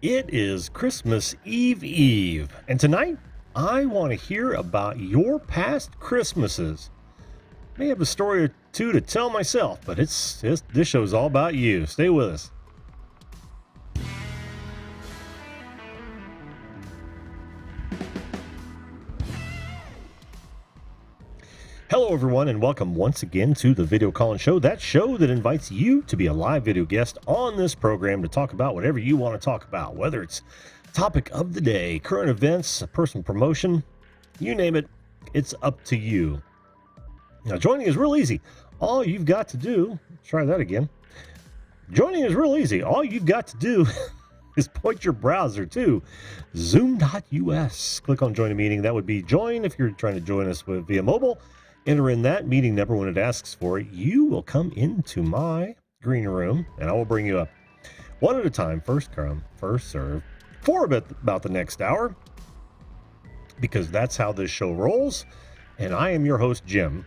It is Christmas Eve, and tonight I want to hear about your past Christmases. May have a story or two to tell myself, but this show's all about you. Stay with us. Hello everyone, and welcome once again to the Video Call-In Show, that show that invites you to be a live video guest on this program to talk about whatever you want to talk about, whether it's topic of the day, current events, personal promotion, you name it, it's up to you. Now, joining is real easy. All you've got to do, try that again. Joining is real easy. All you've got to do is point your browser to zoom.us. Click on join a meeting. That would be join if you're trying to join us via mobile. Enter in that meeting number when it asks for it. You will come into my green room, and I will bring you up one at a time. First come, first serve, for about the next hour, because that's how this show rolls. And I am your host, Jim.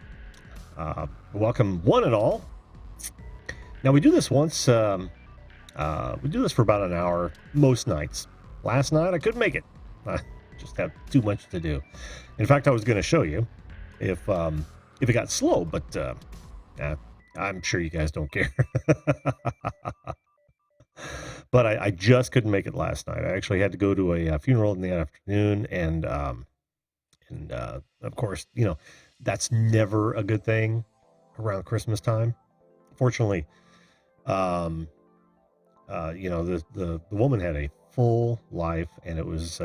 Welcome, one and all. Now, we do this once. We do this for about an hour most nights. Last night, I couldn't make it. I just have too much to do. In fact, I was going to show you if it got slow, but I'm sure you guys don't care. But I just couldn't make it last night. I actually had to go to a funeral in the afternoon, and of course, you know, that's never a good thing around Christmas time. Fortunately, you know, the woman had a full life, and it was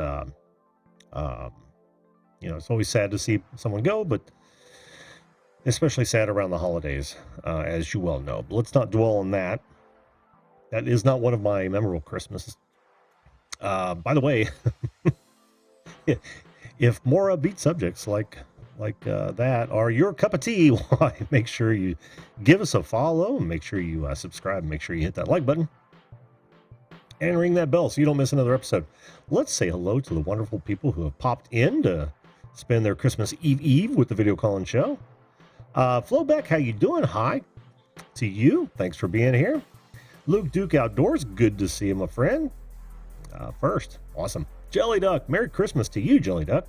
you know, it's always sad to see someone go, but especially sad around the holidays, as you well know. But let's not dwell on that. That is not one of my memorable Christmases. By the way, if more upbeat subjects like that are your cup of tea, why, make sure you give us a follow, and make sure you subscribe, and make sure you hit that like button and ring that bell so you don't miss another episode. Let's say hello to the wonderful people who have popped in to spend their Christmas Eve with the Video Call-In Show. Flowback, how you doing? Hi to you. Thanks for being here. Luke Duke Outdoors, good to see you, my friend. First, awesome. Jelly Duck, Merry Christmas to you, Jelly Duck.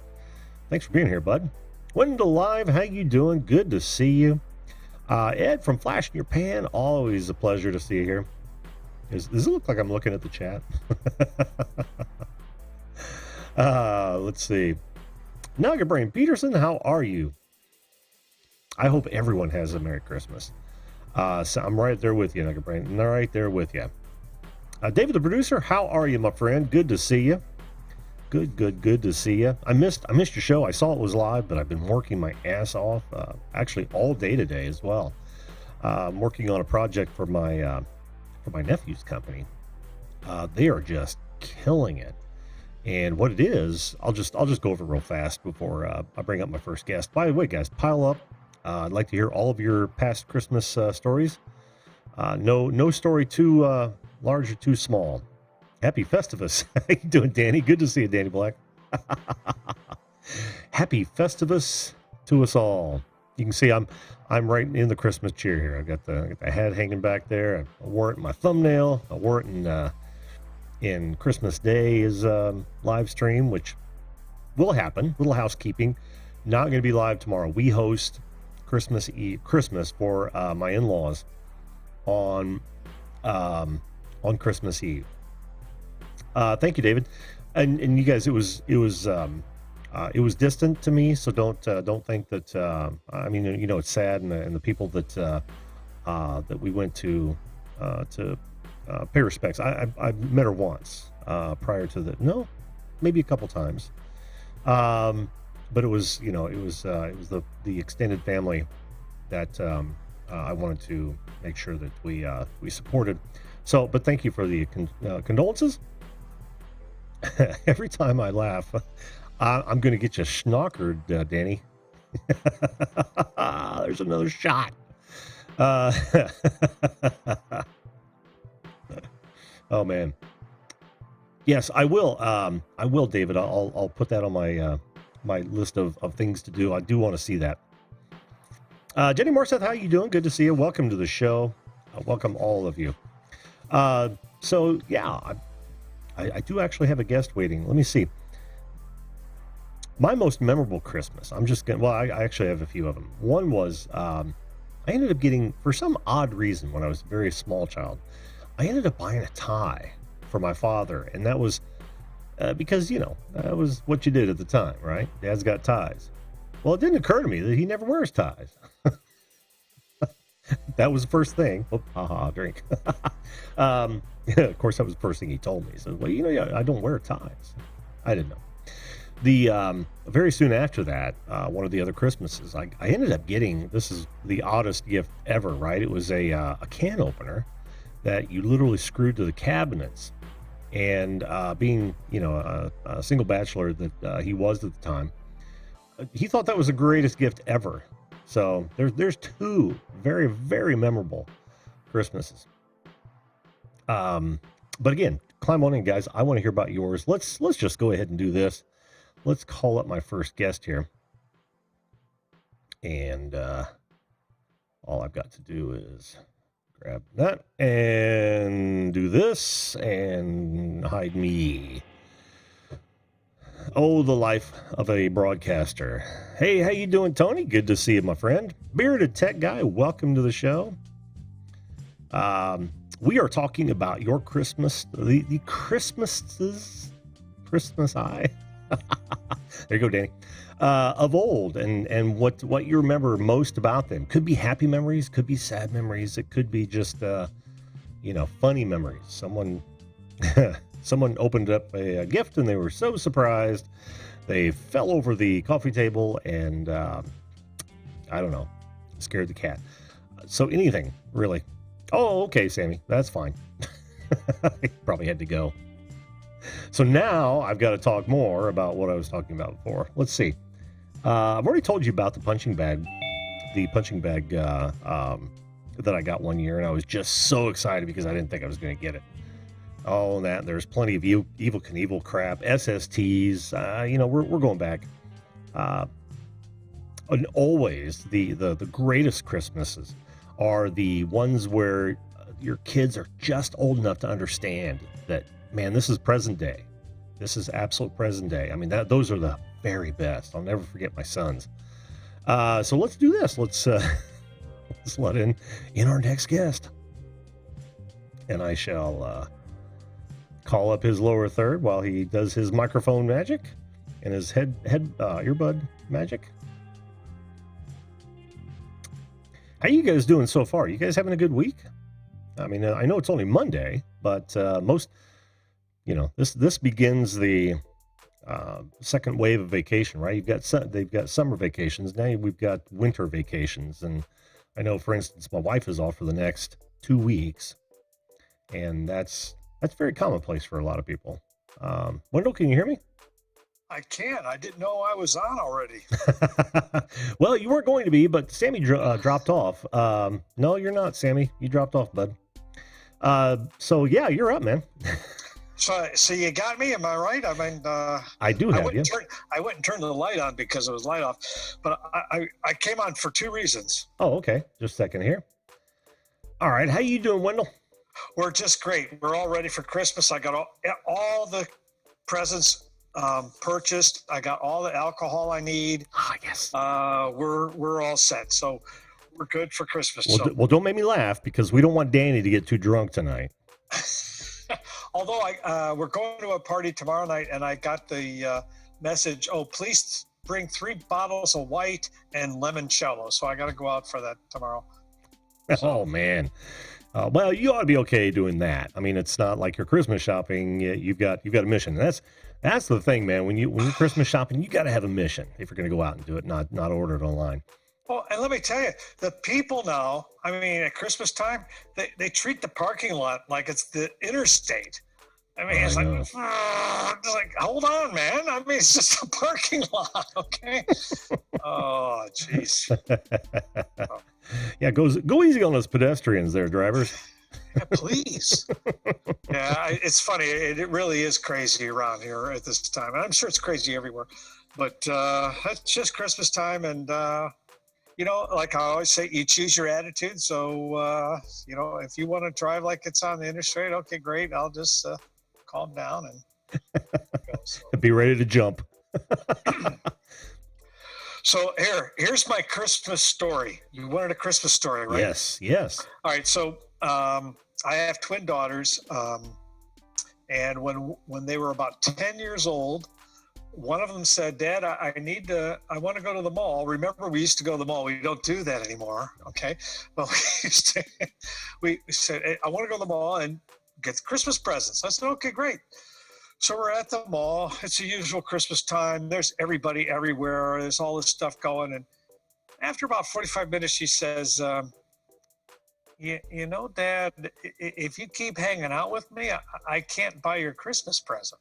Thanks for being here, bud. Wendell Live, how you doing? Good to see you. Ed from Flash in Your Pan, always a pleasure to see you here. Does it look like I'm looking at the chat? Let's see. Nugget Brain Peterson, how are you? I hope everyone has a Merry Christmas. So I'm right there with you, Nugget Brain. I'm right there with you. David the producer, how are you, my friend? Good to see you. Good to see you. I missed your show. I saw it was live, but I've been working my ass off, actually all day today as well. I'm working on a project for my nephew's company. They are just killing it. And what it is, I'll just go over it real fast before I bring up my first guest. By the way, guys, pile up. I'd like to hear all of your past Christmas stories. No story too large or too small. Happy Festivus. How you doing, Danny? Good to see you, Danny Black. Happy Festivus to us all. You can see I'm right in the Christmas cheer here. I've got the hat hanging back there. I wore it in my thumbnail. I wore it in Christmas Day's live stream, which will happen. Little housekeeping. Not going to be live tomorrow. We host Christmas for my in-laws on Christmas Eve. Thank you, David. And you guys, it was distant to me, so don't think that. I mean, you know, it's sad, and the people that we went to pay respects. I met her once prior to that. No, maybe a couple times. But it was, you know, it was the extended family that I wanted to make sure that we supported. So, but thank you for the condolences. Every time I laugh, I'm going to get you schnockered, Danny. There's another shot. Oh man. Yes, I will. I will, David. I'll put that on my my list of things to do. I do want to see that. Jenny Morseth, how you doing? Good to see you. Welcome to the show. Welcome all of you. So yeah, I do actually have a guest waiting. Let me see. My most memorable Christmas. I'm just going to, well, I actually have a few of them. One was, I ended up getting, for some odd reason, when I was a very small child, I ended up buying a tie for my father. And that was because, that was what you did at the time, right? Dad's got ties. Well, it didn't occur to me that he never wears ties. That was the first thing. Oh, haha, drink. Of course, that was the first thing he told me. He said, well, I don't wear ties. I didn't know. The very soon after that, one of the other Christmases, I ended up getting, this is the oddest gift ever, right? It was a can opener that you literally screwed to the cabinets. And being, a single bachelor that he was at the time, he thought that was the greatest gift ever. So there's two very, very memorable Christmases. But again, climb on in, guys. I want to hear about yours. Let's just go ahead and do this. Let's call up my first guest here. And all I've got to do is grab that and do this and hide me. Oh, the life of a broadcaster. Hey, how you doing, Tony? Good to see you, my friend. Bearded Tech Guy, welcome to the show. We are talking about your Christmas, the Christmas eye. There you go, Danny. Of old, and what you remember most about them. Could be happy memories, could be sad memories. It could be just, funny memories. Someone opened up a gift and they were so surprised they fell over the coffee table and I don't know, scared the cat. So anything, really. Oh, okay, Sammy, that's fine. I probably had to go. So now I've got to talk more about what I was talking about before. Let's see. I've already told you about the punching bag that I got one year, and I was just so excited because I didn't think I was going to get it. Oh, and that there's plenty of Evel Knievel crap, SSTs. We're going back. And always the greatest Christmases are the ones where your kids are just old enough to understand that, man, this is present day. This is absolute present day. I mean, those are the very best. I'll never forget my sons. So let's do this. Let's let in our next guest, and I shall call up his lower third while he does his microphone magic and his head earbud magic. How you guys doing so far? You guys having a good week? I mean, I know it's only Monday, but most, this begins the second wave of vacation, right? They've got summer vacations. Now we've got winter vacations. And I know, for instance, my wife is off for the next 2 weeks, and that's very commonplace for a lot of people. Wendell, can you hear me? I can. I didn't know I was on already. Well, you weren't going to be, but Sammy dropped off. No, you're not, Sammy. You dropped off, bud. So yeah, you're up, man. So you got me, am I right? I mean, I do have you. I went and turned the light on because it was light off, but I came on for two reasons. Oh, okay. Just a second here. All right. How you doing, Wendell? We're just great. We're all ready for Christmas. I got all the presents purchased. I got all the alcohol I need. Ah, yes. We're all set. So we're good for Christmas. Well, don't make me laugh because we don't want Danny to get too drunk tonight. Although we're going to a party tomorrow night, and I got the message, please bring 3 bottles of white and limoncello. So I got to go out for that tomorrow. Oh, man. Well, you ought to be okay doing that. I mean, it's not like you're Christmas shopping. You've got a mission. That's the thing, man. When you're Christmas shopping, you got to have a mission if you're going to go out and do it, not order it online. Well, and let me tell you, the people now, I mean, at Christmas time, they treat the parking lot like it's the interstate. I mean, it's like, hold on, man. I mean, it's just a parking lot, okay? Oh, jeez. Oh. Yeah, go easy on those pedestrians there, drivers. Yeah, please. Yeah, it's funny. It really is crazy around here at this time. And I'm sure it's crazy everywhere. But it's just Christmas time. And, like I always say, you choose your attitude. So, if you want to drive like it's on the interstate, okay, great. I'll just calm down and go. So, Be ready to jump. so here's my Christmas story. You wanted a Christmas story, right? Yes, yes. All right. So I have twin daughters, and when they were about 10 years old, one of them said, "Dad, I want to go to the mall." Remember, we used to go to the mall. We don't do that anymore. Okay. But we said, "Hey, I want to go to the mall and get Christmas presents." I said, "Okay, great." So we're at the mall. It's the usual Christmas time. There's everybody everywhere. There's all this stuff going. And after about 45 minutes, she says, you know, Dad, if you keep hanging out with me, I can't buy your Christmas present.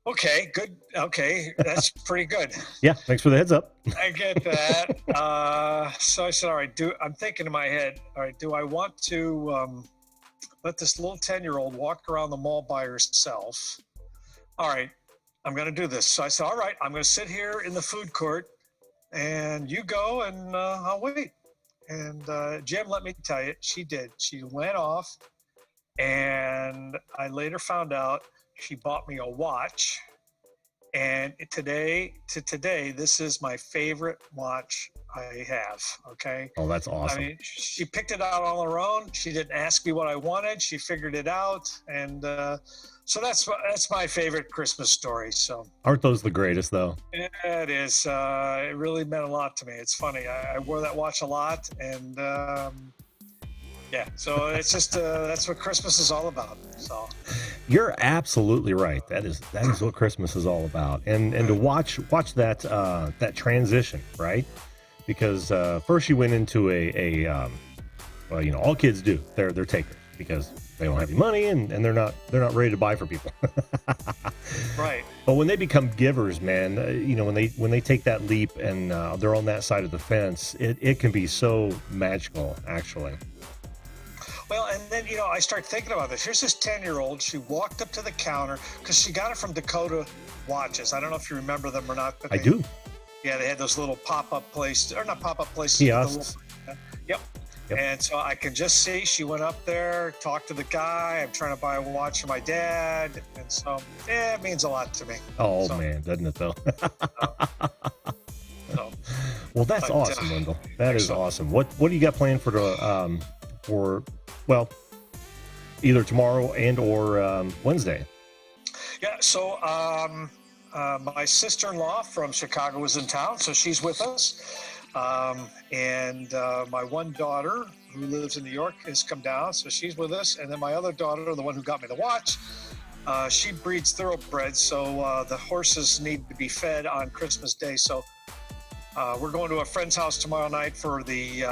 Okay, good. Okay, that's pretty good. Yeah, thanks for the heads up. I get that. So I said, all right, I'm thinking in my head, all right, do I want to let this little 10-year-old walk around the mall by herself? All right, I'm going to do this. So I said, all right, I'm going to sit here in the food court and you go and I'll wait. And Jim, let me tell you, she did. She went off, and I later found out she bought me a watch. And today, this is my favorite watch I have. Okay. Oh, that's awesome. I mean, she picked it out on her own. She didn't ask me what I wanted. She figured it out. And so that's my favorite Christmas story. So aren't those the greatest, though? Yeah, it is. It really meant a lot to me. It's funny. I wore that watch a lot. And yeah, so it's just that's what Christmas is all about. So you're absolutely right. That is what Christmas is all about. And to watch that that transition, right? Because first you went into a well, you know, all kids do. They're takers because they don't have any money and they're not ready to buy for people. Right. But when they become givers, man, you know, when they take that leap and they're on that side of the fence, it can be so magical, actually. Well, and then, you know, I start thinking about this. Here's this 10-year-old. She walked up to the counter because she got it from Dakota Watches. I don't know if you remember them or not. But I do. Yeah, they had those little pop-up places, or not pop-up places. Kiosks. Yep. And so I can just see she went up there, talked to the guy. I'm trying to buy a watch for my dad. And so, yeah, it means a lot to me. Oh, so, man, doesn't it, though? Well, that's awesome, Wendell. That is awesome. What do you got planned for well, either tomorrow and or Wednesday? Yeah, so my sister-in-law from Chicago was in town, so she's with us. And my one daughter who lives in New York has come down, so she's with us. And then my other daughter, the one who got me the watch, she breeds thoroughbreds, so the horses need to be fed on Christmas Day. So we're going to a friend's house tomorrow night for the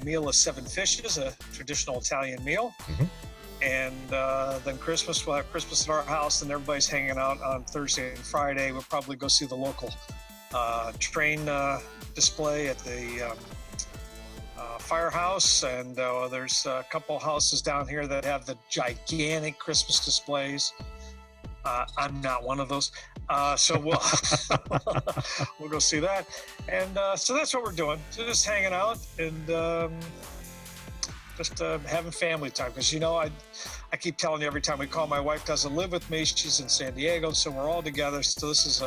meal of 7 fishes, a traditional Italian meal. Mm-hmm. And then Christmas, we'll have Christmas at our house, and everybody's hanging out on Thursday and Friday. We'll probably go see the local train display at the firehouse. And there's a couple houses down here that have the gigantic Christmas displays. I'm not one of those. So we'll go see that. And so that's what we're doing. So just hanging out and just having family time. Because, you know, I keep telling you every time we call, my wife doesn't live with me. She's in San Diego. So we're all together. So this is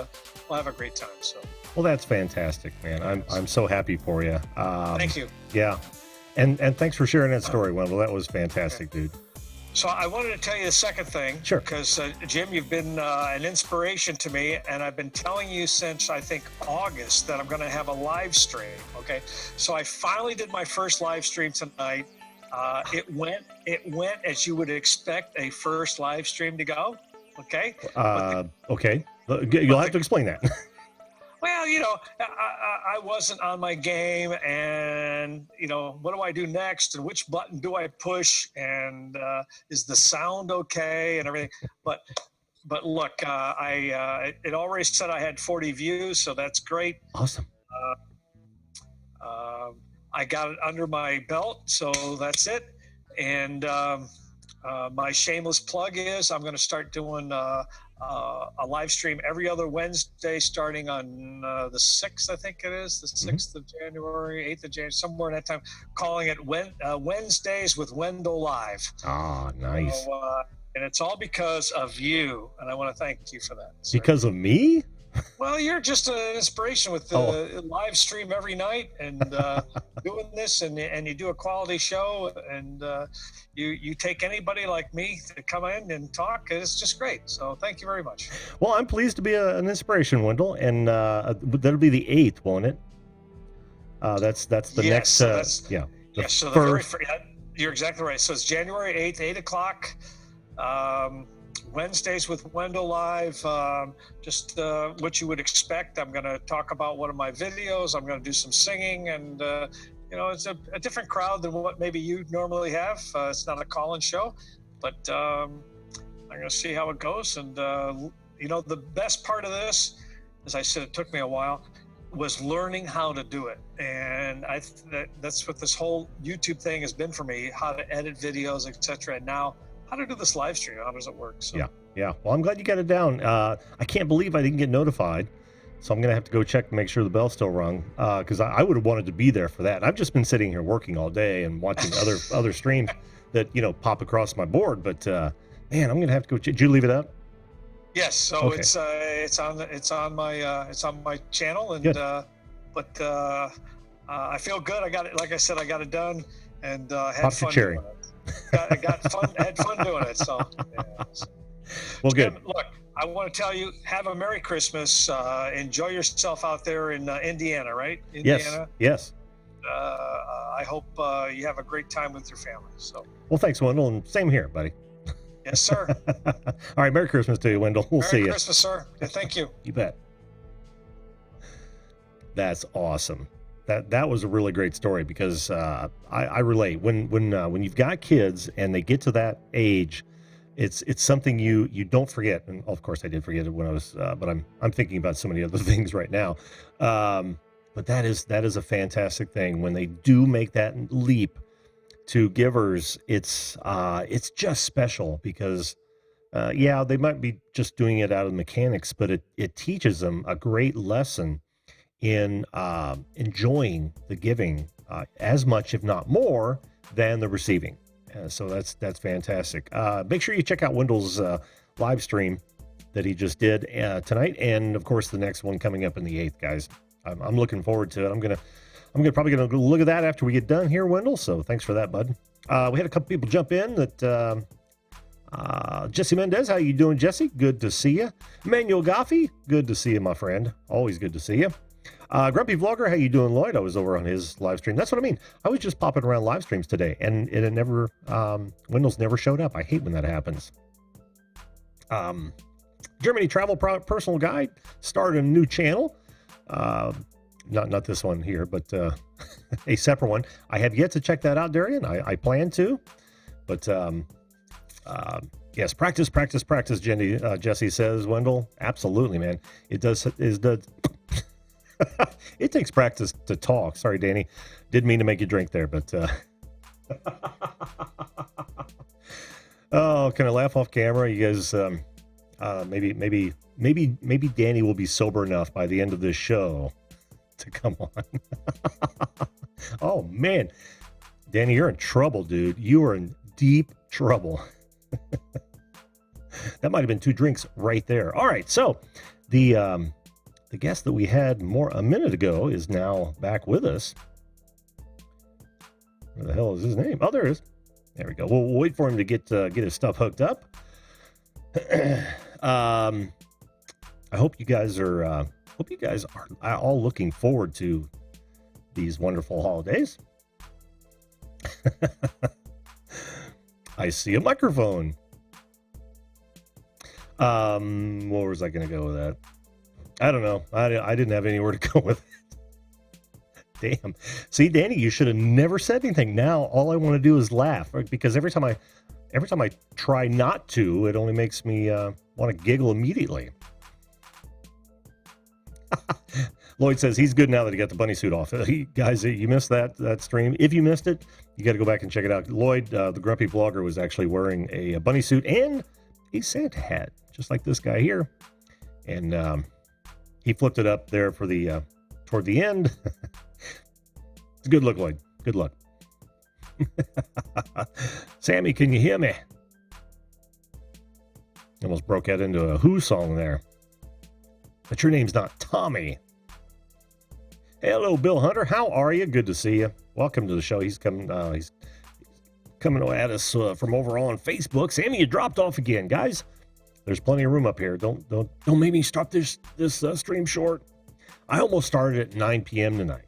we'll have a great time. So. Well, that's fantastic, man. I'm so happy for you. Thank you. Yeah. And thanks for sharing that story, Wendell. That was fantastic, dude. So I wanted to tell you the second thing. Sure. Because, Jim, you've been an inspiration to me, and I've been telling you since, I think, August that I'm going to have a live stream, okay? So I finally did my first live stream tonight. It went as you would expect a first live stream to go, okay? Okay. You'll have to explain that. Well, you know, I wasn't on my game, and, you know, what do I do next, and which button do I push, and is the sound okay, and everything. But look, it already said I had 40 views, so that's great. Awesome. I got it under my belt, so that's it. And my shameless plug is I'm going to start doing a live stream every other Wednesday starting on the 6th, I think it is, the 6th of January, 8th of January, somewhere in that time, calling it Wednesdays with Wendell Live. Ah, nice. So, and it's all because of you. And I want to thank you for that. Sir. Because of me? Well, you're just an inspiration with the live stream every night and doing this, and you do a quality show, and you take anybody like me to come in and talk. It's just great. So thank you very much. Well, I'm pleased to be an inspiration, Wendell, and that'll be the 8th, won't it? That's the next. So the you're exactly right. So it's January 8th, 8 o'clock. Wednesdays with Wendell Live, just what you would expect. I'm going to talk about one of my videos. I'm going to do some singing, and it's a different crowd than what maybe you normally have. It's not a call-in show, but I'm going to see how it goes. And the best part of this, as I said, it took me a while, was learning how to do it. And that's what this whole YouTube thing has been for me: how to edit videos, etc. And now, how to do this live stream. How does it work? So. Yeah. Well, I'm glad you got it down. I can't believe I didn't get notified, so I'm gonna have to go check to make sure the bell's still rung, because I would have wanted to be there for that. I've just been sitting here working all day and watching other streams that pop across my board. But man, I'm gonna have to go. Did you leave it up? Yes. So okay. It's on my channel, and but I feel good. I got it. Like I said, I got it done, and had fun doing it. Had fun doing it. So, yeah. Well, good. Look, I want to tell you, have a Merry Christmas. Enjoy yourself out there in Indiana, right? Indiana. Yes. I hope you have a great time with your family. So. Well, thanks, Wendell, and same here, buddy. Yes, sir. All right, Merry Christmas to you, Wendell. We'll see you. Merry Christmas, sir. Yeah, thank you. You bet. That's awesome. That was a really great story, because I relate when you've got kids and they get to that age, it's something you don't forget. And of course I did forget it when I was, but I'm thinking about so many other things right now. But that is a fantastic thing when they do make that leap to givers. It's just special, because they might be just doing it out of mechanics, but it teaches them a great lesson in enjoying the giving as much, if not more, than the receiving. So that's fantastic. Make sure you check out Wendell's live stream that he just did tonight, and of course the next one coming up in the 8th, guys. I'm looking forward to it. I'm probably gonna look at that after we get done here, Wendell. So thanks for that, bud. We had a couple people jump in. That Jesse Mendez, how you doing, Jesse? Good to see you. Emmanuel Goffey, good to see you, my friend. Always good to see you. Grumpy Vlogger, how you doing, Lloyd? I was over on his live stream. That's what I mean. I was just popping around live streams today, and it never, Wendell's never showed up. I hate when that happens. Germany Travel Personal Guide started a new channel. Not this one here, but a separate one. I have yet to check that out, Darian. I plan to, but yes, practice, Jesse says, Wendell. Absolutely, man. It does. It takes practice to talk. Sorry, Danny. Didn't mean to make you drink there, but oh, can I laugh off camera? You guys, maybe Danny will be sober enough by the end of this show to come on. Oh man, Danny, you're in trouble, dude. You are in deep trouble. That might have been 2 drinks right there. All right, so the guest that we had a minute ago is now back with us. Where the hell is his name? Oh, there it is. There we go. We'll wait for him to get his stuff hooked up. I hope you guys are all looking forward to these wonderful holidays. I see a microphone. Where was I going to go with that? I don't know. I didn't have anywhere to go with it. Damn. See, Danny, you should have never said anything. Now all I want to do is laugh, right? Because every time I try not to, it only makes me want to giggle immediately. Lloyd says he's good now that he got the bunny suit off. Guys, you missed that stream. If you missed it, you got to go back and check it out. Lloyd, the grumpy blogger, was actually wearing a bunny suit and a Santa hat, just like this guy here. And he flipped it up there for the toward the end. It's a good look, Lloyd. Good luck. Sammy, can you hear me? Almost broke out into a Who song there. But your name's not Tommy. Hello, Bill Hunter. How are you? Good to see you. Welcome to the show. He's coming at us from over on Facebook. Sammy, you dropped off again, guys. There's plenty of room up here. Don't make me stop this stream short. I almost started at 9 p.m. tonight.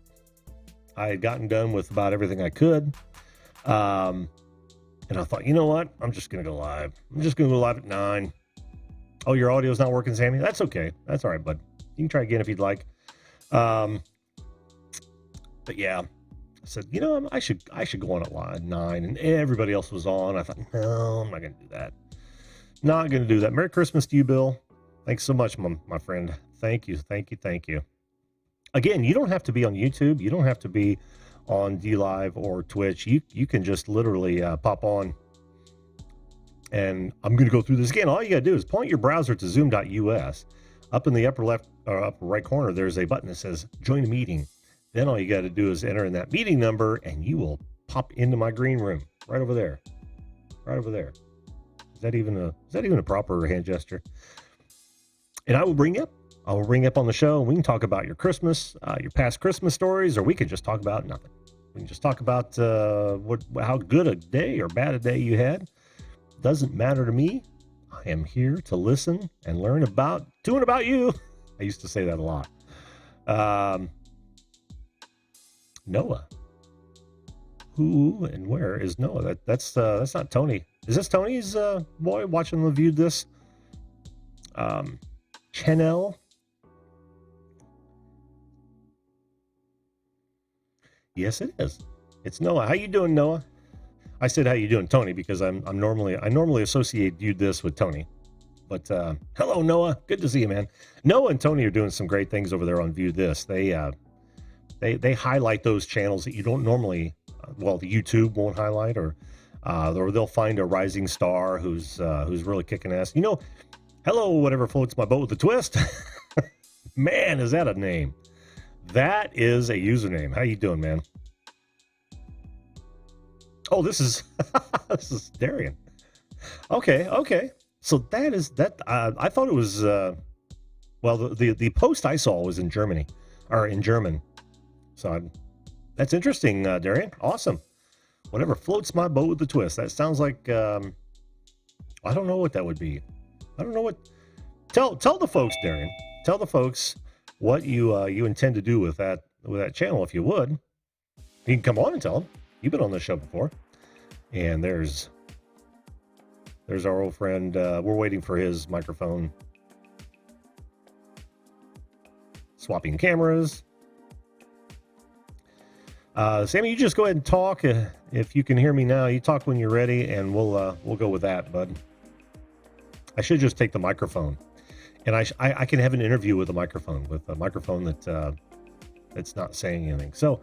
I had gotten done with about everything I could. And I thought, you know what? I'm just going to go live. I'm just going to go live at 9. Oh, your audio's not working, Sammy? That's okay. That's all right, bud. You can try again if you'd like. But yeah, I said, you know, I should go on at 9, and everybody else was on. I thought, no, I'm not going to do that. Not going to do that. Merry Christmas to you, Bill. Thanks so much, my friend. Thank you. Again, you don't have to be on YouTube. You don't have to be on DLive or Twitch. You can just literally pop on. And I'm going to go through this again. All you got to do is point your browser to zoom.us. Up in the upper left or upper right corner, there's a button that says join a meeting. Then all you got to do is enter in that meeting number, and you will pop into my green room right over there. Right over there. Is that even a proper hand gesture? And I will bring you up. I will bring you up on the show, and we can talk about your Christmas, your past Christmas stories, or we can just talk about nothing. We can just talk about how good a day or bad a day you had. Doesn't matter to me. I am here to listen and learn about you. I used to say that a lot. Noah. Who and where is Noah? That's not Tony. Is this Tony's boy watching the Viewed This channel? Yes, it is. It's Noah. How you doing, Noah? I said how you doing, Tony, because I normally associate Viewed This with Tony. But hello, Noah. Good to see you, man. Noah and Tony are doing some great things over there on Viewed This. They highlight those channels that you don't normally, the YouTube won't highlight, or they'll find a rising star who's really kicking ass. You know, hello, whatever floats my boat with a twist. Man, is that a name? That is a username. How you doing, man? Oh, this is Darian. Okay. So that is that. I thought it was. The post I saw was in Germany, or in German. So that's interesting, Darian. Awesome. Whatever floats my boat with the twist. That sounds like. I don't know what that would be. I don't know what. Tell the folks, Darian. Tell the folks what you intend to do with that channel, if you would. You can come on and tell them. You've been on this show before. And there's our old friend. We're waiting for his microphone. Swapping cameras. Sammy, you just go ahead and talk. If you can hear me now, you talk when you're ready, and we'll go with that, bud. I should just take the microphone, and I can have an interview with a microphone that's not saying anything. So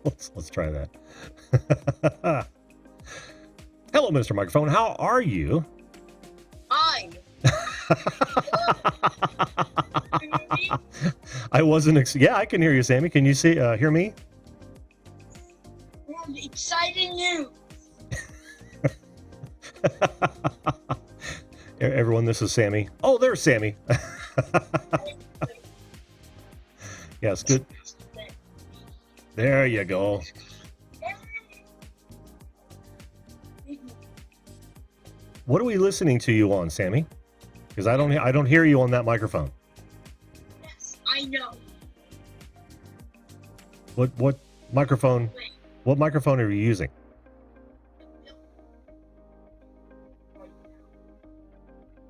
let's try that. Hello, Mr. Microphone. How are you? Fine. I wasn't. Yeah, I can hear you, Sammy. Can you hear me? Exciting news. Everyone, this is Sammy. Oh, there's Sammy. Yes, good. There you go. What are we listening to you on, Sammy? Because I don't hear you on that microphone. Yes, I know. What microphone? What microphone are you using?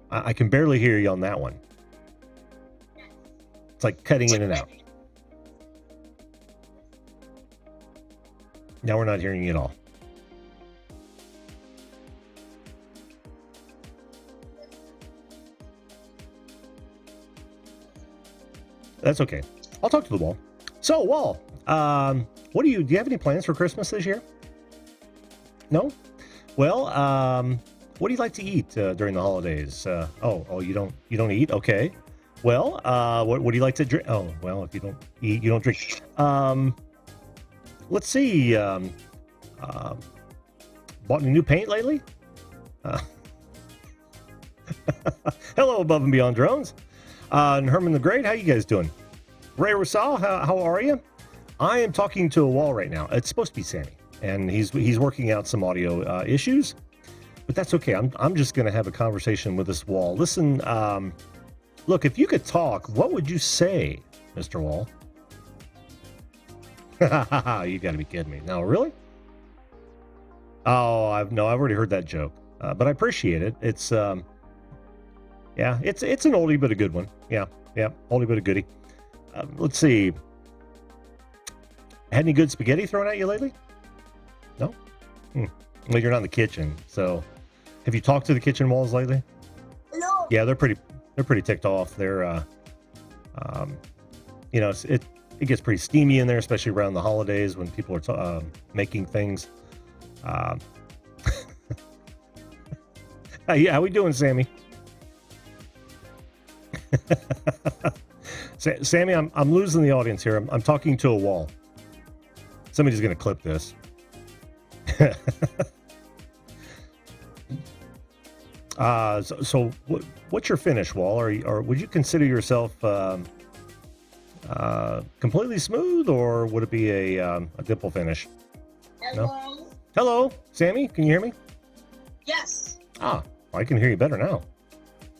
I can barely hear you on that one. It's like cutting in and out. Now we're not hearing you at all. That's okay. I'll talk to the wall. So, Wall, do you have any plans for Christmas this year? No? Well, what do you like to eat during the holidays? You don't eat? Okay. Well, what do you like to drink? Oh, well, if you don't eat, you don't drink. Let's see. Bought any new paint lately? Hello, Above and Beyond Drones. And Herman the Great, how you guys doing? Ray Rosal, how are you? I am talking to a wall right now. It's supposed to be Sammy, and he's working out some audio issues, but that's okay. I'm just going to have a conversation with this wall. Listen, look, if you could talk, what would you say, Mr. Wall? You got to be kidding me. No, really? Oh, I've already heard that joke, but I appreciate it. It's yeah, it's an oldie but a good one. Yeah, oldie but a goodie. Let's see. Had any good spaghetti thrown at you lately? No? Well, you're not in the kitchen, so have you talked to the kitchen walls lately? No. Yeah, they're pretty ticked off. They're you know, it gets pretty steamy in there, especially around the holidays when people are making things. Yeah, how we doing, Sammy? Sammy, I'm losing the audience here. I'm talking to a wall. Somebody's going to clip this. So what's your finish, Wall? Or would you consider yourself completely smooth, or would it be a dimple finish? Hello. No? Hello, Sammy. Can you hear me? Yes. Ah, I can hear you better now.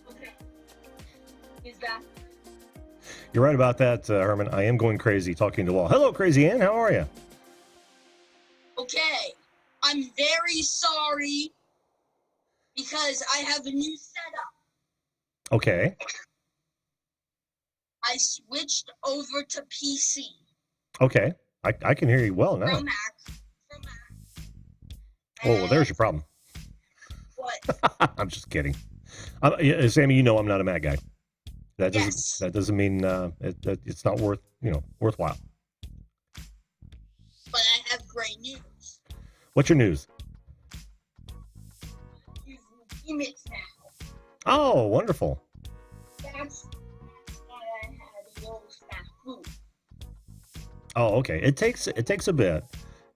Okay. Is that? You're right about that, Herman. I am going crazy talking to Wall. Hello, Crazy Ann. How are you? Okay. I'm very sorry because I have a new setup. Okay. I switched over to PC. Okay. I can hear you well now. From Mac. Oh, well, there's your problem. What? I'm just kidding. Sammy, you know I'm not a Mac guy. That doesn't mean it's not worthwhile. But I have great news. What's your news? Using Remix now. Oh, wonderful. That's why I had a little snafu. Oh, okay. It takes a bit.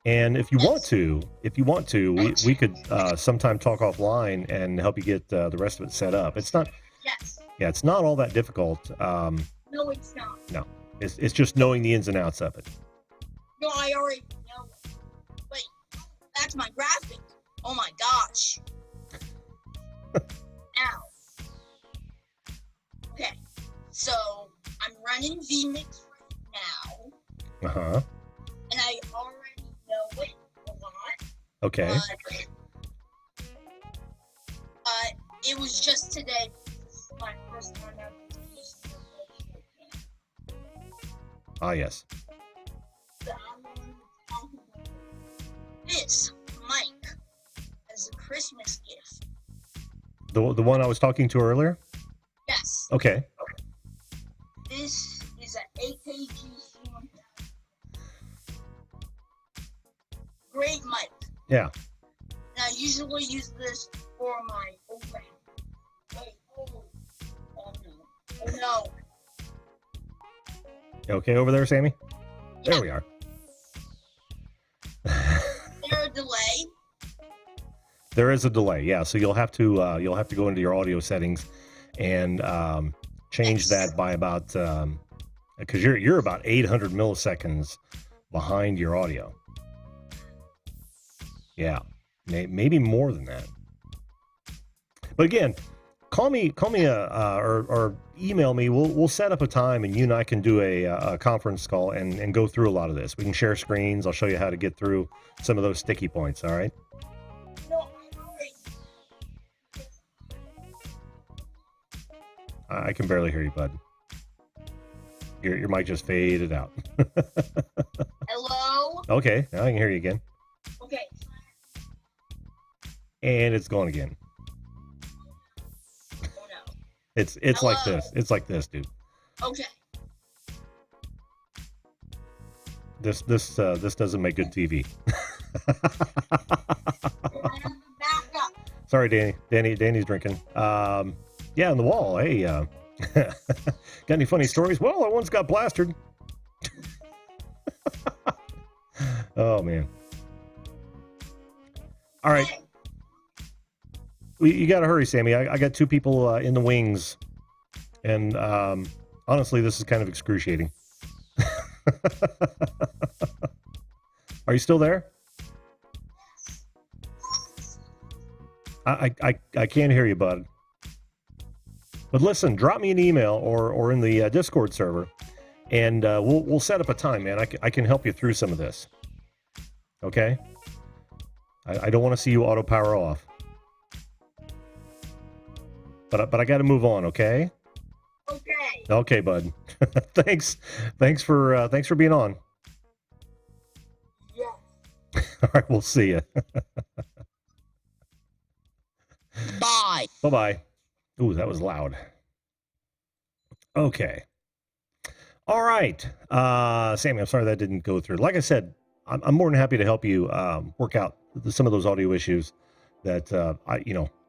And if you want to, we could sometime talk offline and help you get the rest of it set up. It's not. Yes. Yeah, it's not all that difficult. No, it's not. No, it's just knowing the ins and outs of it. No, I already know it. Wait, that's my graphic. Oh my gosh. Now. Okay, so I'm running vMix right now. Uh-huh. And I already know it a lot. Okay. It was just today. This is my first time ever using the Ah, yes. So I'm going to talk about this mic as a Christmas gift. The one I was talking to earlier? Yes. Okay. This is an AKG 1000. Great mic. Yeah. And I usually use this for my overhead. Wait, oh no. Oh no. You okay over there, Sammy? Yeah. There we are. Is there a delay? There is a delay, yeah. So you'll have to go into your audio settings and change that by about because you're about 800 milliseconds behind your audio. Yeah, maybe more than that. But again, call me or email me. We'll set up a time and you and I can do a conference call and go through a lot of this. We can share screens. I'll show you how to get through some of those sticky points. All right. No, I'm already. I can barely hear you, bud. Your mic just faded out. Hello? Okay, now I can hear you again. Okay. And it's gone again. Oh no. It's like this. It's like this, dude. Okay. This doesn't make good TV. Back up. Sorry, Danny's drinking. Yeah, on the wall. Hey, got any funny stories? Well, I once got plastered. Oh man. All right. You got to hurry, Sammy. I got 2 people in the wings, and honestly, this is kind of excruciating. Are you still there? I can't hear you, bud. But listen, drop me an email or in the Discord server, and we'll set up a time, man. I can help you through some of this. Okay? I don't want to see you auto power off. But I got to move on, okay? Okay. Okay, bud. Thanks for being on. Yeah. All right, we'll see you. Bye. Bye-bye. Ooh, that was loud. Okay. All right. Sammy, I'm sorry that didn't go through. Like I said, I'm more than happy to help you work out some of those audio issues that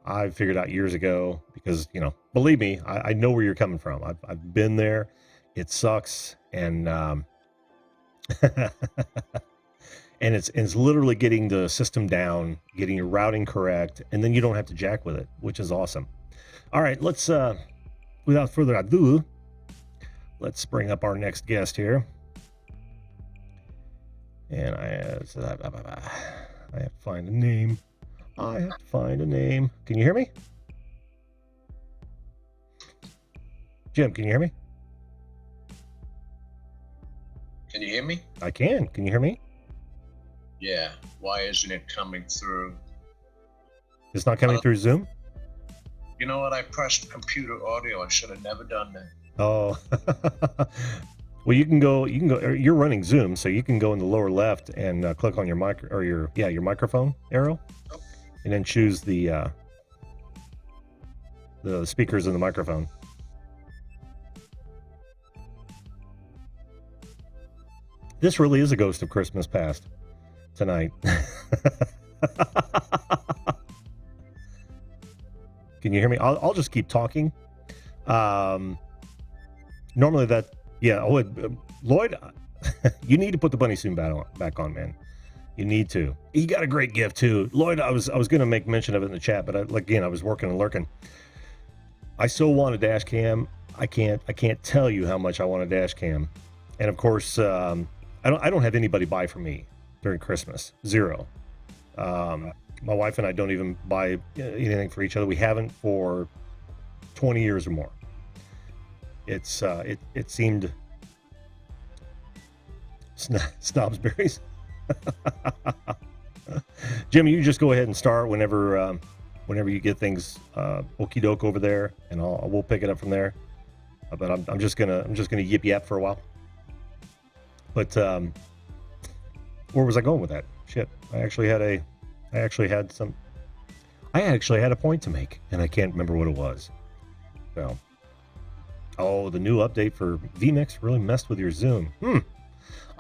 I figured out years ago because, believe me, I know where you're coming from. I've been there. It sucks. And and it's literally getting the system down, getting your routing correct, and then you don't have to jack with it, which is awesome. All right, let's without further ado, let's bring up our next guest here. And I have to find a name. I have to find a name. Can you hear me? Jim, can you hear me? Can you hear me? I can. Can you hear me? Yeah. Why isn't it coming through? It's not coming through Zoom? You know what? I pressed computer audio. I should have never done that. Oh. Well, you can go, you're running Zoom, so you can go in the lower left and click on your mic or your microphone arrow, and then choose the speakers in the microphone. This really is a ghost of Christmas past tonight. Can you hear me? I'll just keep talking. Normally that, yeah. Oh, Lloyd, you need to put the bunny suit back on, man. You need to. You got a great gift too, Lloyd. I was going to make mention of it in the chat, but I was working and lurking. I so want a dash cam. I can't tell you how much I want a dash cam, and of course, I don't have anybody buy for me during Christmas. Zero. My wife and I don't even buy anything for each other. We haven't for 20 years or more. It seemed snobsberries. Jim, you just go ahead and start whenever you get things okie doke over there, and we'll pick it up from there. But I'm just gonna yip yap for a while. But where was I going with that? Shit, I actually had a point to make, and I can't remember what it was. So, the new update for vMix really messed with your Zoom.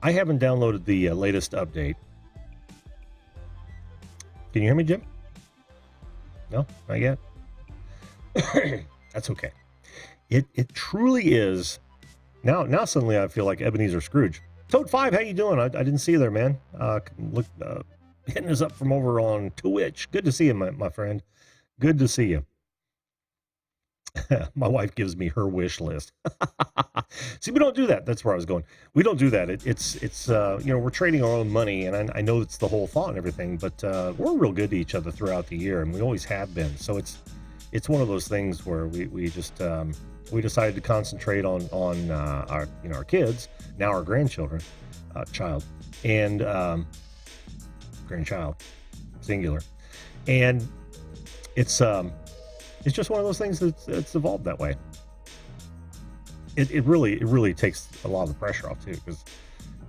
I haven't downloaded the latest update. Can you hear me, Jim? No, not yet. That's okay. It truly is. Now suddenly I feel like Ebenezer Scrooge. Toad 5, how you doing? I didn't see you there, man. Look, hitting us up from over on Twitch. Good to see you, my friend. Good to see you. My wife gives me her wish list. See, we don't do that. That's where I was going. We don't do that. It's we're trading our own money, and I know it's the whole thought and everything, but we're real good to each other throughout the year, and we always have been. So it's one of those things where we just we decided to concentrate on our kids, now our grandchildren, child, and grandchild, singular, and it's just one of those things that's evolved that way. It really takes a lot of the pressure off too, because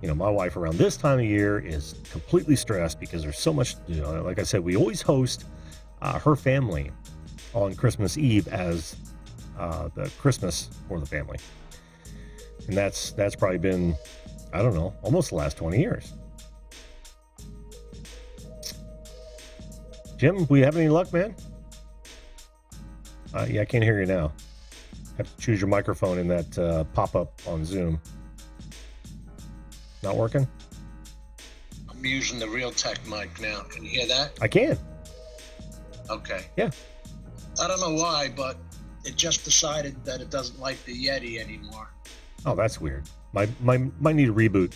my wife around this time of year is completely stressed because there's so much. Like I said, we always host her family on Christmas Eve as the Christmas for the family, and that's probably been, I don't know, almost the last 20 years. Jim, we have any luck, man? Yeah, I can't hear you now. Have to choose your microphone in that pop-up on Zoom. Not working? I'm using the Realtek mic now. Can you hear that? I can. Okay. Yeah. I don't know why, but it just decided that it doesn't like the Yeti anymore. Oh, that's weird. Might need a reboot.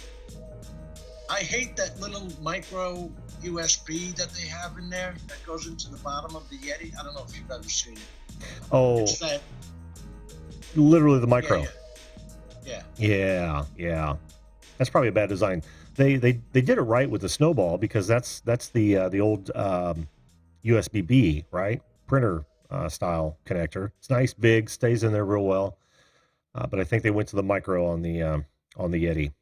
I hate that little micro USB that they have in there that goes into the bottom of the Yeti. I don't know if you've ever seen it. Oh, It's that, literally the micro. yeah. Yeah. That's probably a bad design. They did it right with the Snowball, because that's the old USB-B, right? Printer style connector. It's nice, big, stays in there real well. But I think they went to the micro on the Yeti.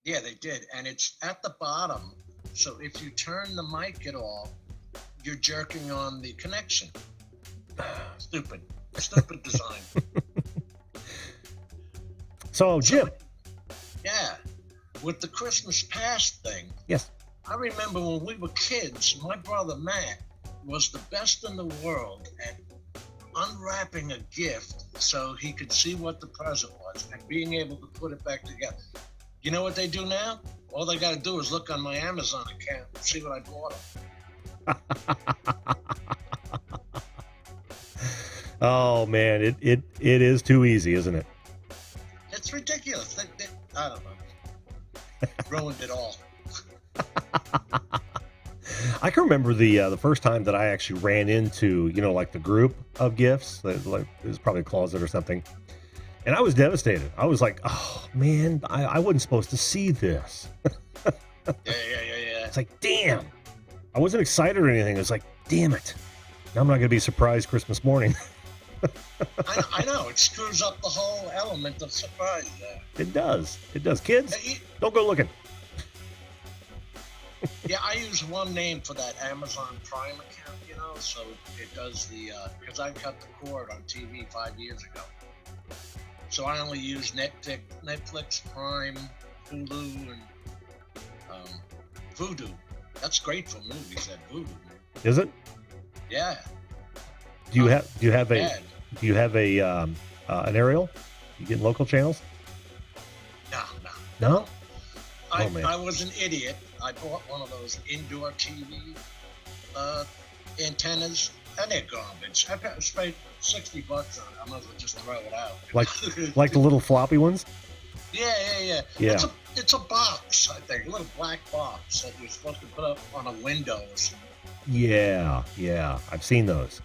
Yeah, they did. And it's at the bottom. So if you turn the mic at all, you're jerking on the connection. Stupid design. So, Jim. Yeah. With the Christmas past thing. Yes. I remember when we were kids, my brother Matt was the best in the world at unwrapping a gift so he could see what the present was and being able to put it back together. You know what they do now? All they got to do is look on my Amazon account and see what I bought them. Oh man, it is too easy, isn't it? It's ridiculous. I don't know. Ruined it all. I can remember the first time that I actually ran into, like the group of gifts. Like, it was probably a closet or something. And I was devastated. I was like, oh man, I wasn't supposed to see this. Yeah. It's like, damn. I wasn't excited or anything. It was like, damn it. Now I'm not going to be surprised Christmas morning. I know. It screws up the whole element of surprise there. It does. Kids, don't go looking. Yeah, I use one name for that Amazon Prime account, so it does the, because I cut the cord on TV 5 years ago. So I only use Netflix, Prime, Hulu, and Vudu. That's great for movies, that Vudu. Is it? Yeah. Do you have an aerial? You get local channels? No. No? I was an idiot. I bought one of those indoor TV antennas, and they're garbage. I spent $60 on it. I might as well just throw it out. Like the little floppy ones? Yeah. It's a box, I think, a little black box that you're supposed to put up on a window or something. Yeah. I've seen those.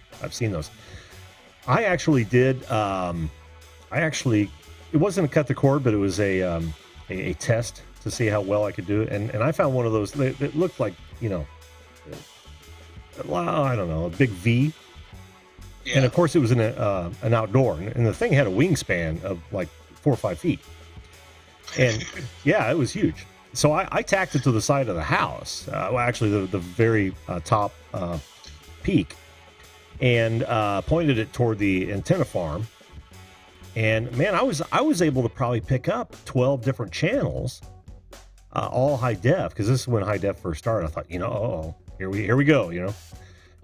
I actually did. It wasn't a cut the cord, but it was a test to see how well I could do it. And I found one of those that looked like, I don't know, a big V. Yeah. And of course it was in an outdoor, and the thing had a wingspan of like 4 or 5 feet. And yeah, it was huge. So I tacked it to the side of the house, actually the very top peak, and pointed it toward the antenna farm. And man, I was able to probably pick up 12 different channels, all high def, because this is when high def first started. I thought, here we go,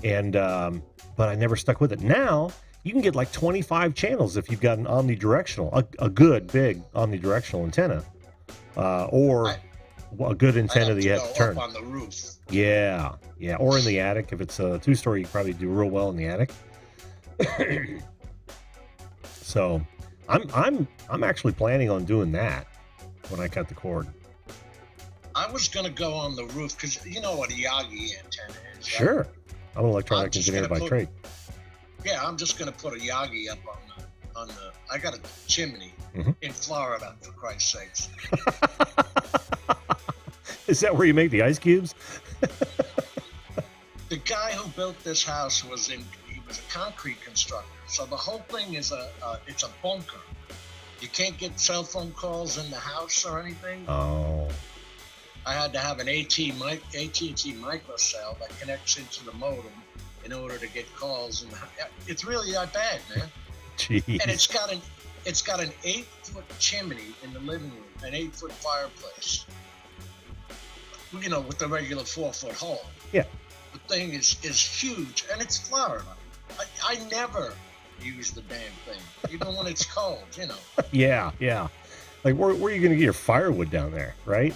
and but I never stuck with it. Now you can get like 25 channels if you've got an omnidirectional, a good big omnidirectional antenna, or a good antenna that you have to turn up on the roof. Yeah, or in the attic. If it's a 2-story, you can probably do real well in the attic. So I'm actually planning on doing that when I cut the cord. I was going to go on the roof because you know what a Yagi antenna is. Sure. Right? I'm an electronic engineer by trade. Yeah, I'm just going to put a Yagi up on the. I got a chimney in Florida, for Christ's sakes. Is that where you make the ice cubes? The guy who built this house he was a concrete constructor. So the whole thing is it's a bunker. You can't get cell phone calls in the house or anything. Oh. I had to have an AT&T microcell that connects into the modem in order to get calls. And it's really that bad, man. Jeez. And it's got an 8-foot chimney in the living room, an 8-foot fireplace. With the regular 4-foot hole. Yeah. The thing is huge, and it's Florida. I never use the damn thing, even when it's cold, Yeah. Like, where are you going to get your firewood down there, right?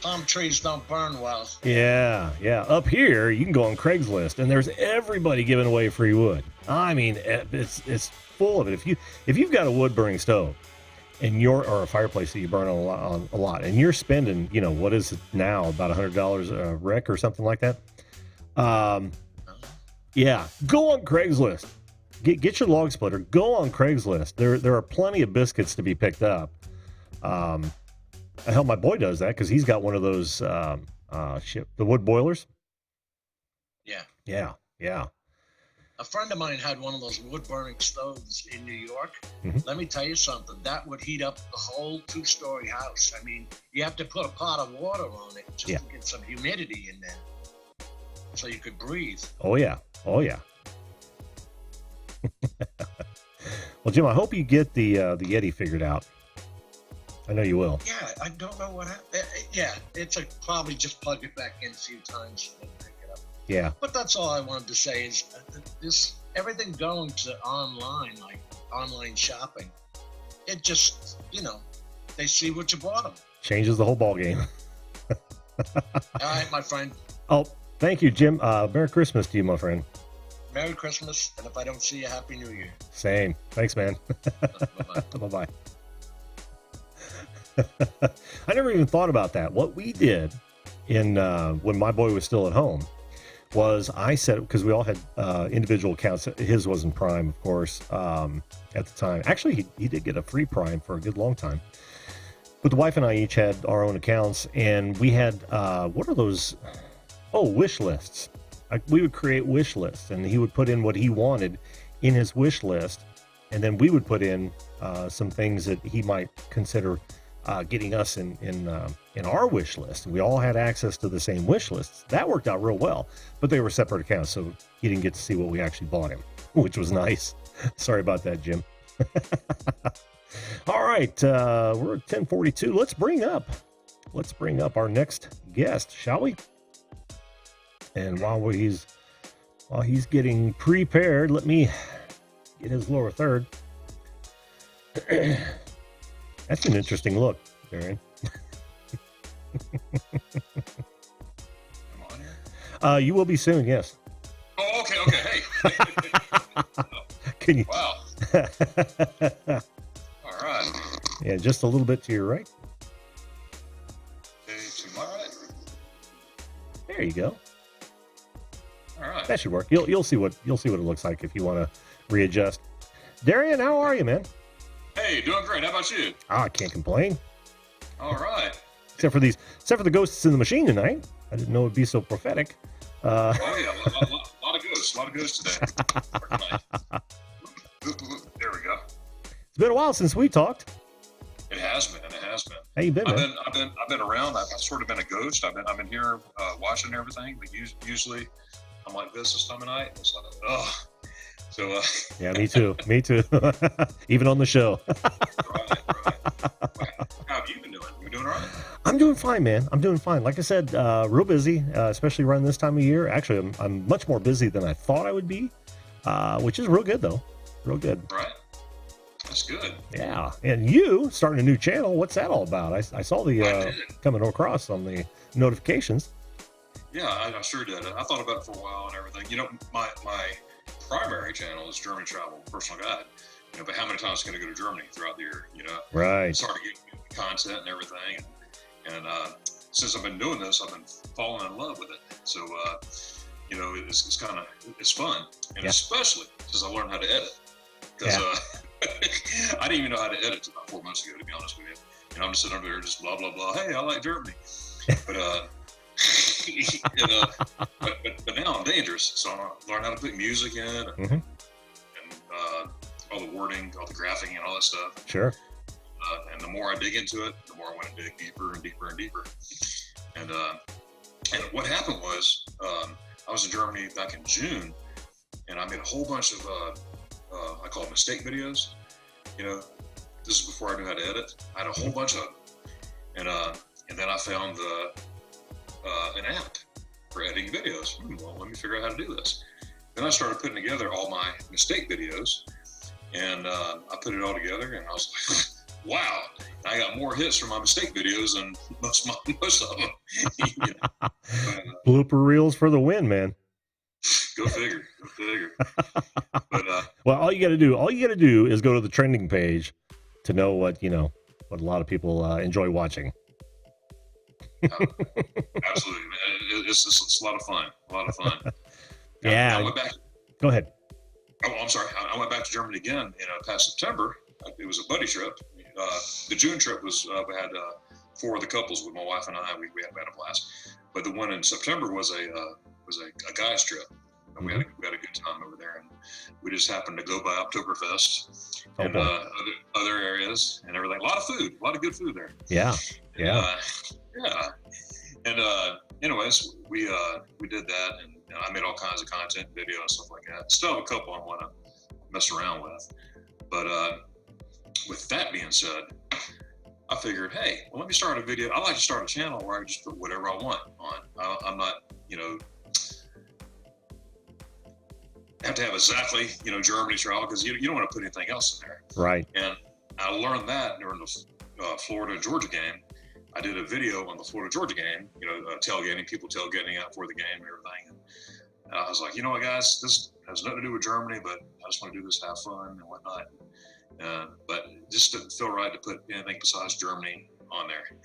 Palm trees don't burn well. Yeah, yeah. Up here, you can go on Craigslist, and there's everybody giving away free wood. I mean, it's full of it. If you've got a wood burning stove, and or a fireplace that you burn on a lot, and you're spending, you know, what is it now, about $100 a wreck or something like that. Yeah, go on Craigslist. Get your log splitter. Go on Craigslist. There are plenty of biscuits to be picked up. Hell, my boy does that because he's got one of those the wood boilers. Yeah. A friend of mine had one of those wood burning stoves in New York. Mm-hmm. Let me tell you something. That would heat up the whole 2-story house. I mean, you have to put a pot of water on it just to get some humidity in there, so you could breathe. Oh yeah. Well, Jim, I hope you get the Yeti figured out. I know you will. Yeah, I don't know what happened. Yeah, it's probably just plug it back in a few times and pick it up. Yeah. But that's all I wanted to say is this everything going to online, like online shopping. It just, you know, they see what you bought them. Changes the whole ball game. All right, my friend. Oh, thank you, Jim. Merry Christmas to you, my friend. Merry Christmas, and if I don't see you, Happy New Year. Same. Thanks, man. Bye-bye. Bye-bye. I never even thought about that. What we did in when my boy was still at home was I set, because we all had individual accounts. His wasn't Prime, of course, at the time. Actually, he did get a free Prime for a good long time. But the wife and I each had our own accounts, and we had, what are those? Oh, wish lists. We would create wish lists, and he would put in what he wanted in his wish list, and then we would put in some things that he might consider getting us in our wish list. We all had access to the same wish lists. That worked out real well, but they were separate accounts, so he didn't get to see what we actually bought him, which was nice. Sorry about that, Jim. All right, we're at 10:42. Let's bring up our next guest, shall we? And while he's getting prepared, let me get his lower third. That's an interesting look, Darren. Am I on here? You will be soon, yes. Oh, okay. Hey. Can you? Wow. All right. Yeah, just a little bit to your right. Okay, to my right. There you go. All right. That should work. You'll see what it looks like if you want to readjust. Darian, how are you, man? Hey, doing great. How about you? I can't complain. All right. Except for the ghosts in the machine tonight. I didn't know it'd be so prophetic. Oh yeah, a lot of ghosts today. There we go. It's been a while since we talked. It has been. How you been, man? I've been around. I've sort of been a ghost. I've been here watching everything, but usually I'm like this time of night. It's like, oh. So. Yeah, me too. Even on the show. Right. How have you been doing? You doing all right? I'm doing fine, man. I'm doing fine. Like I said, real busy, especially around this time of year. Actually, I'm much more busy than I thought I would be, which is real good, though. Real good. Right. That's good. Yeah. And you starting a new channel. What's that all about? I saw the coming across on the notifications. Yeah, I sure did. I thought about it for a while and everything. You know, my primary channel is German Travel Personal Guide. You know, but how many times can I go to Germany throughout the year? You know, right. It's hard to get content and everything. And since I've been doing this, I've been falling in love with it. So, you know, it's fun, and especially since I learned how to edit. Because I didn't even know how to edit about 4 months ago, to be honest with you. You know, I'm just sitting over there, just blah blah blah. Hey, I like Germany, but but now I'm dangerous, so I learned how to put music in and all the wording, all the graphing, and all that stuff. Sure. And the more I dig into it, the more I want to dig deeper and deeper and deeper. And what happened was, I was in Germany back in June, and I made a whole bunch of I call it mistake videos. You know, this is before I knew how to edit. I had a whole bunch of them, and then I found an app for editing videos. Well, let me figure out how to do this. Then I started putting together all my mistake videos, and I put it all together, and I was like, wow, I got more hits from my mistake videos than most of them. You know? Blooper reels for the win, man. Go figure. Go figure. But Well, all you got to do is go to the trending page to know what what a lot of people enjoy watching. absolutely, man. It's a lot of fun. A lot of fun. Yeah. I went back. Go ahead. Oh, I'm sorry. I went back to Germany again in past September. It was a buddy trip. The June trip was we had 4 of the couples with my wife and I. We had a blast. But the one in September was a guys trip. And we had a good time over there, and we just happened to go by Oktoberfest and other areas and everything. A lot of food, a lot of good food there. Yeah. Yeah. And anyways, we did that, and I made all kinds of content, video and stuff like that. Still have a couple I want to mess around with, but with that being said, I figured, hey, well, let me start a video. I like to start a channel where I can just put whatever I want on. I'm not, have to have exactly, Germany trial, because you don't want to put anything else in there. Right. And I learned that during the Florida-Georgia game. I did a video on the Florida-Georgia game, tailgating, people tailgating out for the game and everything. And I was like, you know what, guys, this has nothing to do with Germany, but I just want to do this to have fun and whatnot. But it just didn't feel right to put anything besides Germany on there.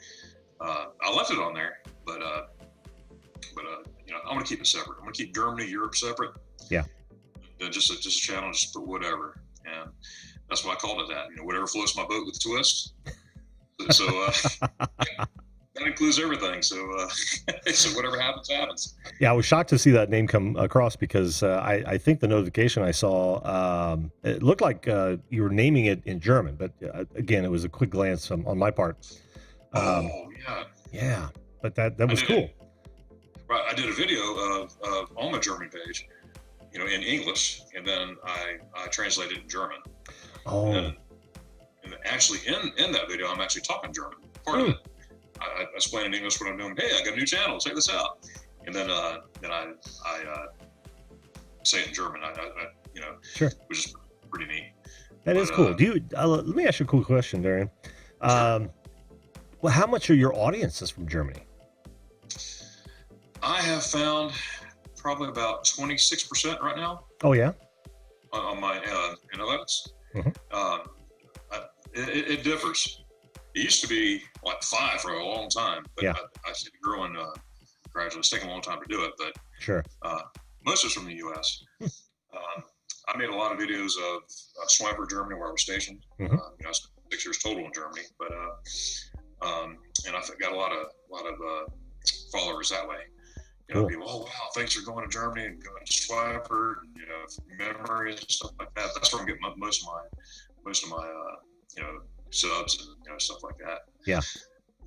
I left it on there, but I want to keep it separate. I'm going to keep Germany, Europe separate. Yeah. Just a channel, just put whatever, and that's why I called it that. Whatever floats my boat with a twist. So that includes everything. So so whatever happens, happens. Yeah, I was shocked to see that name come across, because I think the notification I saw, it looked like you were naming it in German, but again, it was a quick glance on my part. Yeah, but that was cool. Right, I did a video on my German page, in English, and then I translated it in German. Oh. And actually, in that video, I'm actually talking German. Part of it, I explain in English what I'm doing. Hey, I got a new channel. Check this out. And then I say it in German. Sure, which is pretty neat. That is cool. Do you? Let me ask you a cool question, Darian. Sure. Well, how much of your audience is from Germany? I have found probably about 26% right now. Oh yeah. On my analytics. It differs. It used to be like 5 for a long time, but yeah. I see it growing gradually. It's taking a long time to do it, but sure. Most of it's from the U.S. I made a lot of videos of Swiper, Germany, where I was stationed. I spent 6 years total in Germany, but and I got a lot of followers that way. Cool. People, oh wow, thanks for going to Germany and going to Swiper, and, memories and stuff like that. That's where I'm getting most of my subs and stuff like that. Yeah.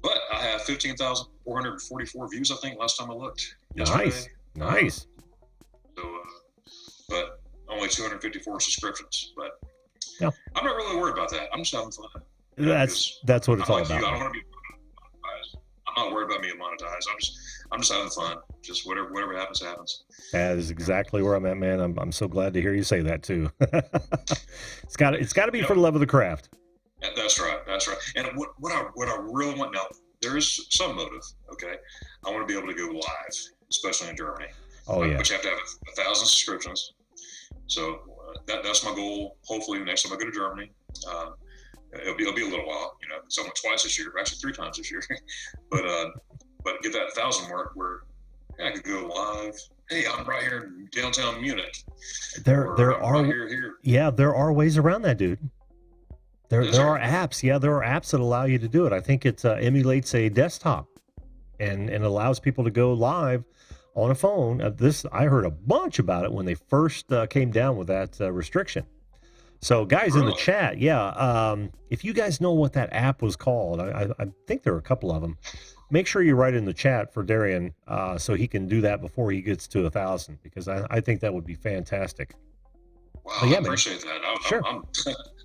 But I have 15,444 views, I think, last time I looked. Nice. Nice. But only 254 subscriptions. But yeah, I'm not really worried about that. I'm just having fun. That's what it's all about. I don't want to be monetized. I'm not worried about being monetized. I'm just having fun. Just whatever happens, happens. That is exactly where I'm at, man. I'm so glad to hear you say that too. It's got to be for the love of the craft. That's right. And what I really want now, there is some motive. Okay, I want to be able to go live, especially in Germany. Oh yeah. But you have to have 1,000 subscriptions. So that's my goal. Hopefully, the next time I go to Germany, it'll be a little while. So I went twice this year, actually 3 times this year. But get that 1,000 mark where I could go live. Hey, I'm right here in downtown Munich. There are right here. Yeah, there are ways around that, dude. There are apps. Yeah, there are apps that allow you to do it. I think it emulates a desktop and allows people to go live on a phone. I heard a bunch about it when they first came down with that restriction. So guys in the chat, if you guys know what that app was called, I think there are a couple of them. Make sure you write in the chat for Darian so he can do that before he gets to 1,000, because I think that would be fantastic. Wow, I appreciate that. Sure.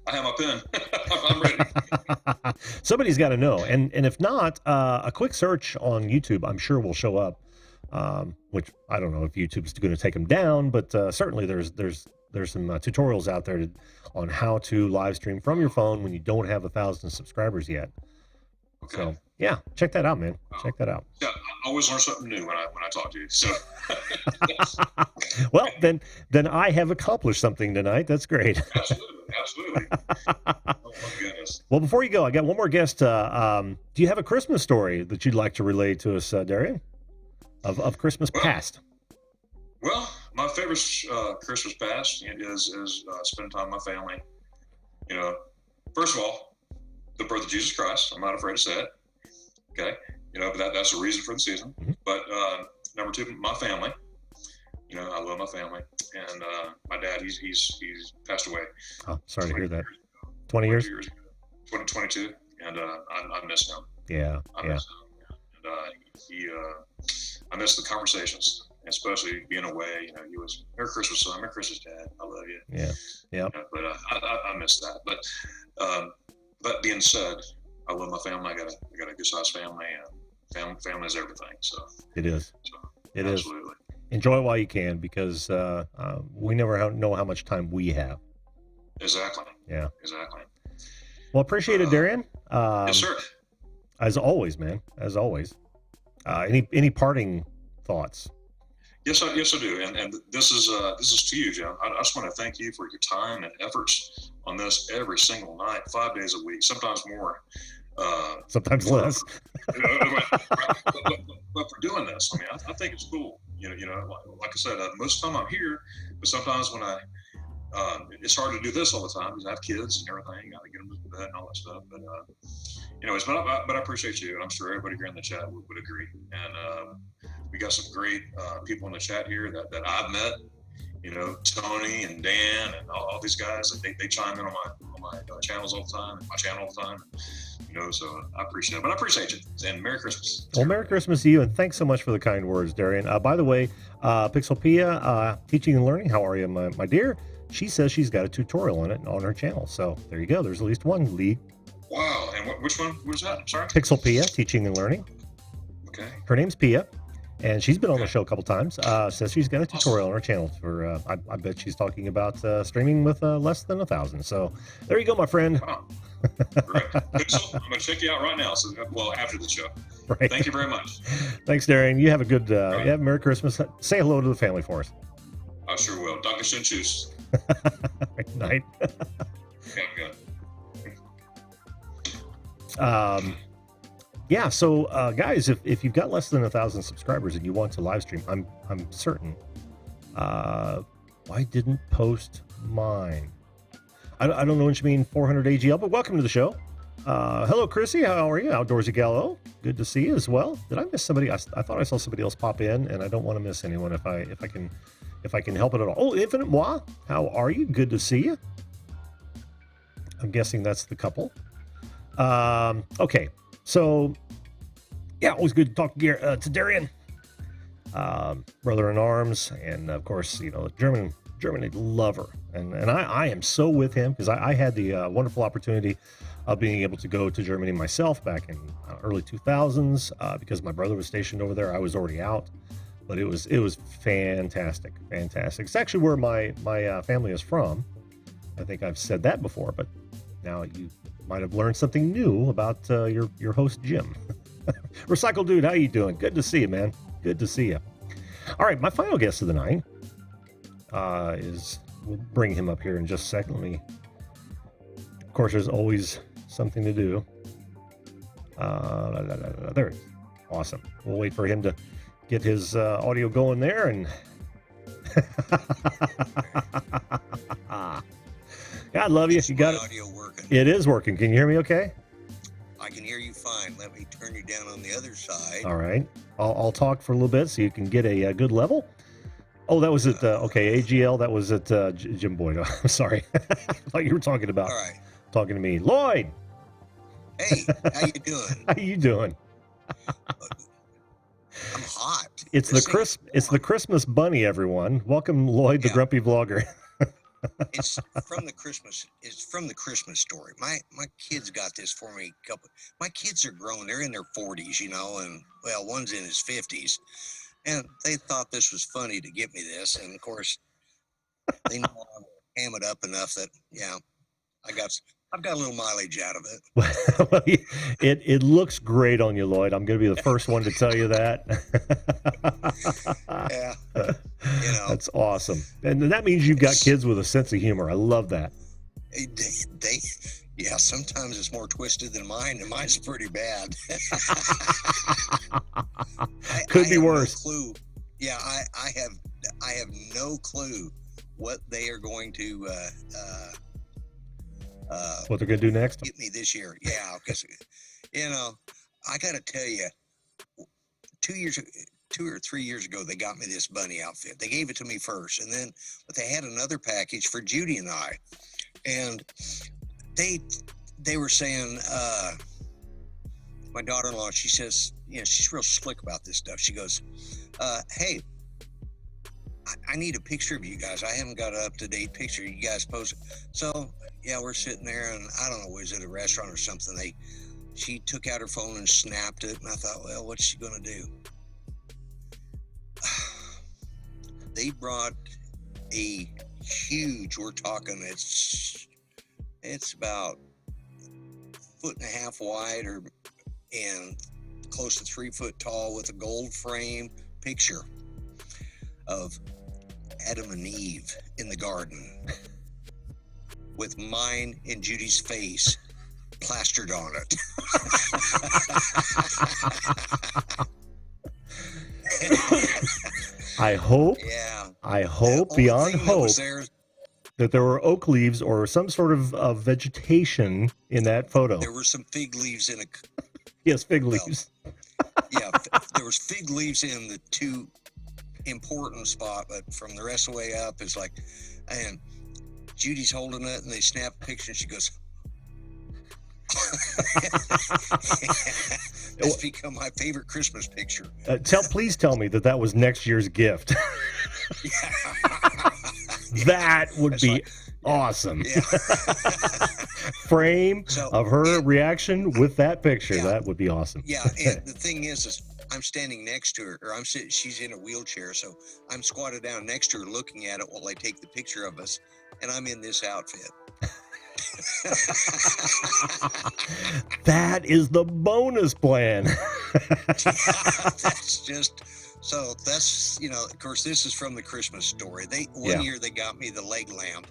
I have my pen. I'm ready. Somebody's got to know. And if not, a quick search on YouTube, I'm sure will show up, which I don't know if YouTube's going to take them down, but certainly there's tutorials out there on how to live stream from your phone when you don't have 1,000 subscribers yet. Okay. So yeah, check that out, man. Check that out. Yeah, I always learn something new when I talk to you. So, well, then I have accomplished something tonight. That's great. absolutely. Oh my goodness. Well, before you go, I got one more guest. Do you have a Christmas story that you'd like to relay to us, Darian, of Christmas past? Well, my favorite Christmas past is spending time with my family. You know, first of all, the birth of Jesus Christ. I'm not afraid to say it. Okay. You know, but that's the reason for the season. Mm-hmm. But number two, my family. You know, I love my family. And my dad, he's passed away. Oh, sorry to hear that. 20 years? 2022. And I miss him. Yeah. I miss him. And I miss the conversations, especially being away. You know, he was Merry Christmas, son. Merry Christmas, Dad. I love you. Yeah. Yeah. You know, but I miss that. But that being said, I love my family. I got a good sized family, and family is everything. So it is. It is. Absolutely. Enjoy it while you can, because we never know how much time we have. Exactly. Yeah. Exactly. Well, appreciate it, Darian. Yes, sir. As always, man. As always. Any parting thoughts? Yes, I do. And this is to you, Jim. I just want to thank you for your time and efforts on this every single night, 5 days a week, sometimes more. Sometimes less. But for doing this, I mean, I think it's cool. You know, like I said, most of the time I'm here, but sometimes when it's hard to do this all the time because I have kids and everything. I got to get them to bed and all that stuff. But anyways, but I appreciate you. I'm sure everybody here in the chat would agree. And we got some great people in the chat here that I've met. You know, Tony and Dan and all these guys. They chime in on my channels all the time, my channel all the time. You know, so I appreciate it. But I appreciate you. And Merry Christmas. Well, Merry Christmas to you, and thanks so much for the kind words, Darian. By the way, Pixelpia, Teaching and Learning, how are you, my dear? She says she's got a tutorial on it on her channel. So there you go. There's at least one lead. Wow. And which one was that? I'm sorry. Pixelpia, Teaching and Learning. Okay. Her name's Pia. And she's been on the show a couple times. Says she's got a tutorial on her channel for, I bet she's talking about streaming with less than 1,000. So there you go, my friend. Wow. Great. Pixel, I'm going to check you out right now. So, well, after the show. Right. Thank you very much. Thanks, Darian. You have a good, Merry Christmas. Say hello to the family for us. I sure will. Dr. Shinchus. Good night. Okay, good. Yeah, so guys, if you've got less than 1,000 subscribers and you want to live stream, I'm certain. Why didn't post mine? I don't know what you mean, 400 AGL, but welcome to the show. Hello, Chrissy. How are you? Outdoorsy Gallo. Good to see you as well. Did I miss somebody? I thought I saw somebody else pop in, and I don't want to miss anyone if I can help it at all. Oh, Infinite Moi. How are you? Good to see you. I'm guessing that's the couple. Okay. So, yeah, always good to talk to Darian, brother in arms, and of course, you know, German lover, and I am so with him because I had the wonderful opportunity of being able to go to Germany myself back in early 2000s because my brother was stationed over there. I was already out, but it was fantastic. It's actually where my family is from. I think I've said that before, but now you might have learned something new about your host, Jim. Recycle Dude, how you doing? Good to see you, man. Good to see you. All right, my final guest of the night we'll bring him up here in just a second. Of course, there's always something to do. There it is. Awesome. We'll wait for him to get his audio going there. And God love you. You got it. Audio working. It is working. Can you hear me okay? I can hear you fine. Let me turn you down on the other side. All right. I'll talk for a little bit so you can get a good level. Oh, that was at, okay, AGL. That was at Jim Boyd. I'm sorry. I thought you were talking about talking to me. Lloyd. Hey, how you doing? How you doing? I'm hot. It's the Christmas bunny, everyone. Welcome, Lloyd, the grumpy vlogger. It's from the Christmas story. My kids got this for me. My kids are grown. They're in their 40s, you know, and well, one's in his 50s, and they thought this was funny to get me this. And of course, They know I ham it up enough that, yeah, I've got a little mileage out of it. Well, it looks great on you, Lloyd. I'm going to be the first one to tell you that. Yeah. That's awesome. And that means you've got kids with a sense of humor. I love that. Yeah, sometimes it's more twisted than mine, and mine's pretty bad. Could be worse. No clue. Yeah, I have no clue what they are going to What they're going to do next? get me this year. Yeah, because I got to tell you, 2 or 3 years ago, they got me this bunny outfit. They gave it to me first, and then but they had another package for Judy and I, and they were saying, my daughter-in-law, she says, she's real slick about this stuff. She goes, hey, I need a picture of you guys. I haven't got an up-to-date picture. You guys post it. So, yeah, we're sitting there, and I don't know, was it a restaurant or something? She took out her phone and snapped it, and I thought, well, what's she going to do? They brought a huge, we're talking, it's about 1.5 feet wide and close to 3 foot tall with a gold frame picture of Adam and Eve in the garden with mine and Judy's face plastered on it. I hope beyond hope that there were oak leaves or some sort of vegetation in that photo. There were some fig leaves in it. Yes, fig leaves. Yeah, there was fig leaves in the two important spot, but from the rest of the way up, it's like, and Judy's holding it, and they snap a picture, and she goes, it's become my favorite Christmas picture. Please tell me that was next year's gift. That would be awesome. Yeah. Frame of her reaction with that picture. Yeah. That would be awesome. Yeah, and the thing is I'm standing next to her, or she's in a wheelchair, so I'm squatted down next to her looking at it while I take the picture of us, and I'm in this outfit. That is the bonus plan. That's of course, this is from the Christmas story. One year they got me the leg lamp.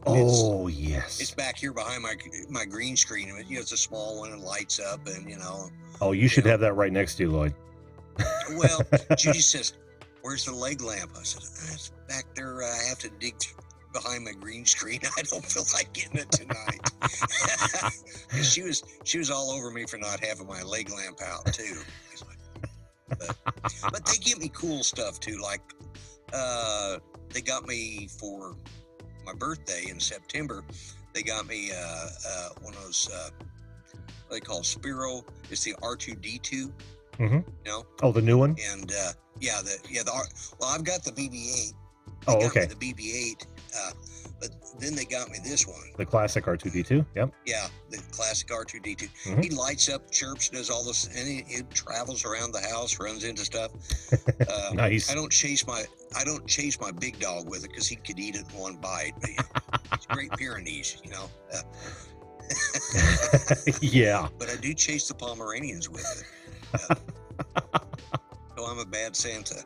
Oh, yes. It's back here behind my green screen. It's a small one and lights up, and Oh, you should have that right next to you, Lloyd. Well, Judy says, "Where's the leg lamp?" I said, "It's back there. I have to dig behind my green screen. I don't feel like getting it tonight." she was all over me for not having my leg lamp out too. But they give me cool stuff too. Like they got me for my birthday in September. They got me one of those what they call Spiro. It's the R2D2. Mm-hmm. Oh, the new one. And I've got the BB-8. Oh, okay. The BB-8, but then they got me this one. The classic R2D2. Yep. Yeah, the classic R2D2. Mm-hmm. He lights up, chirps, does all this, and it travels around the house, runs into stuff. Nice. I don't chase my big dog with it because he could eat it in one bite. But it's Great Pyrenees, Yeah. But I do chase the Pomeranians with it. So I'm a bad Santa.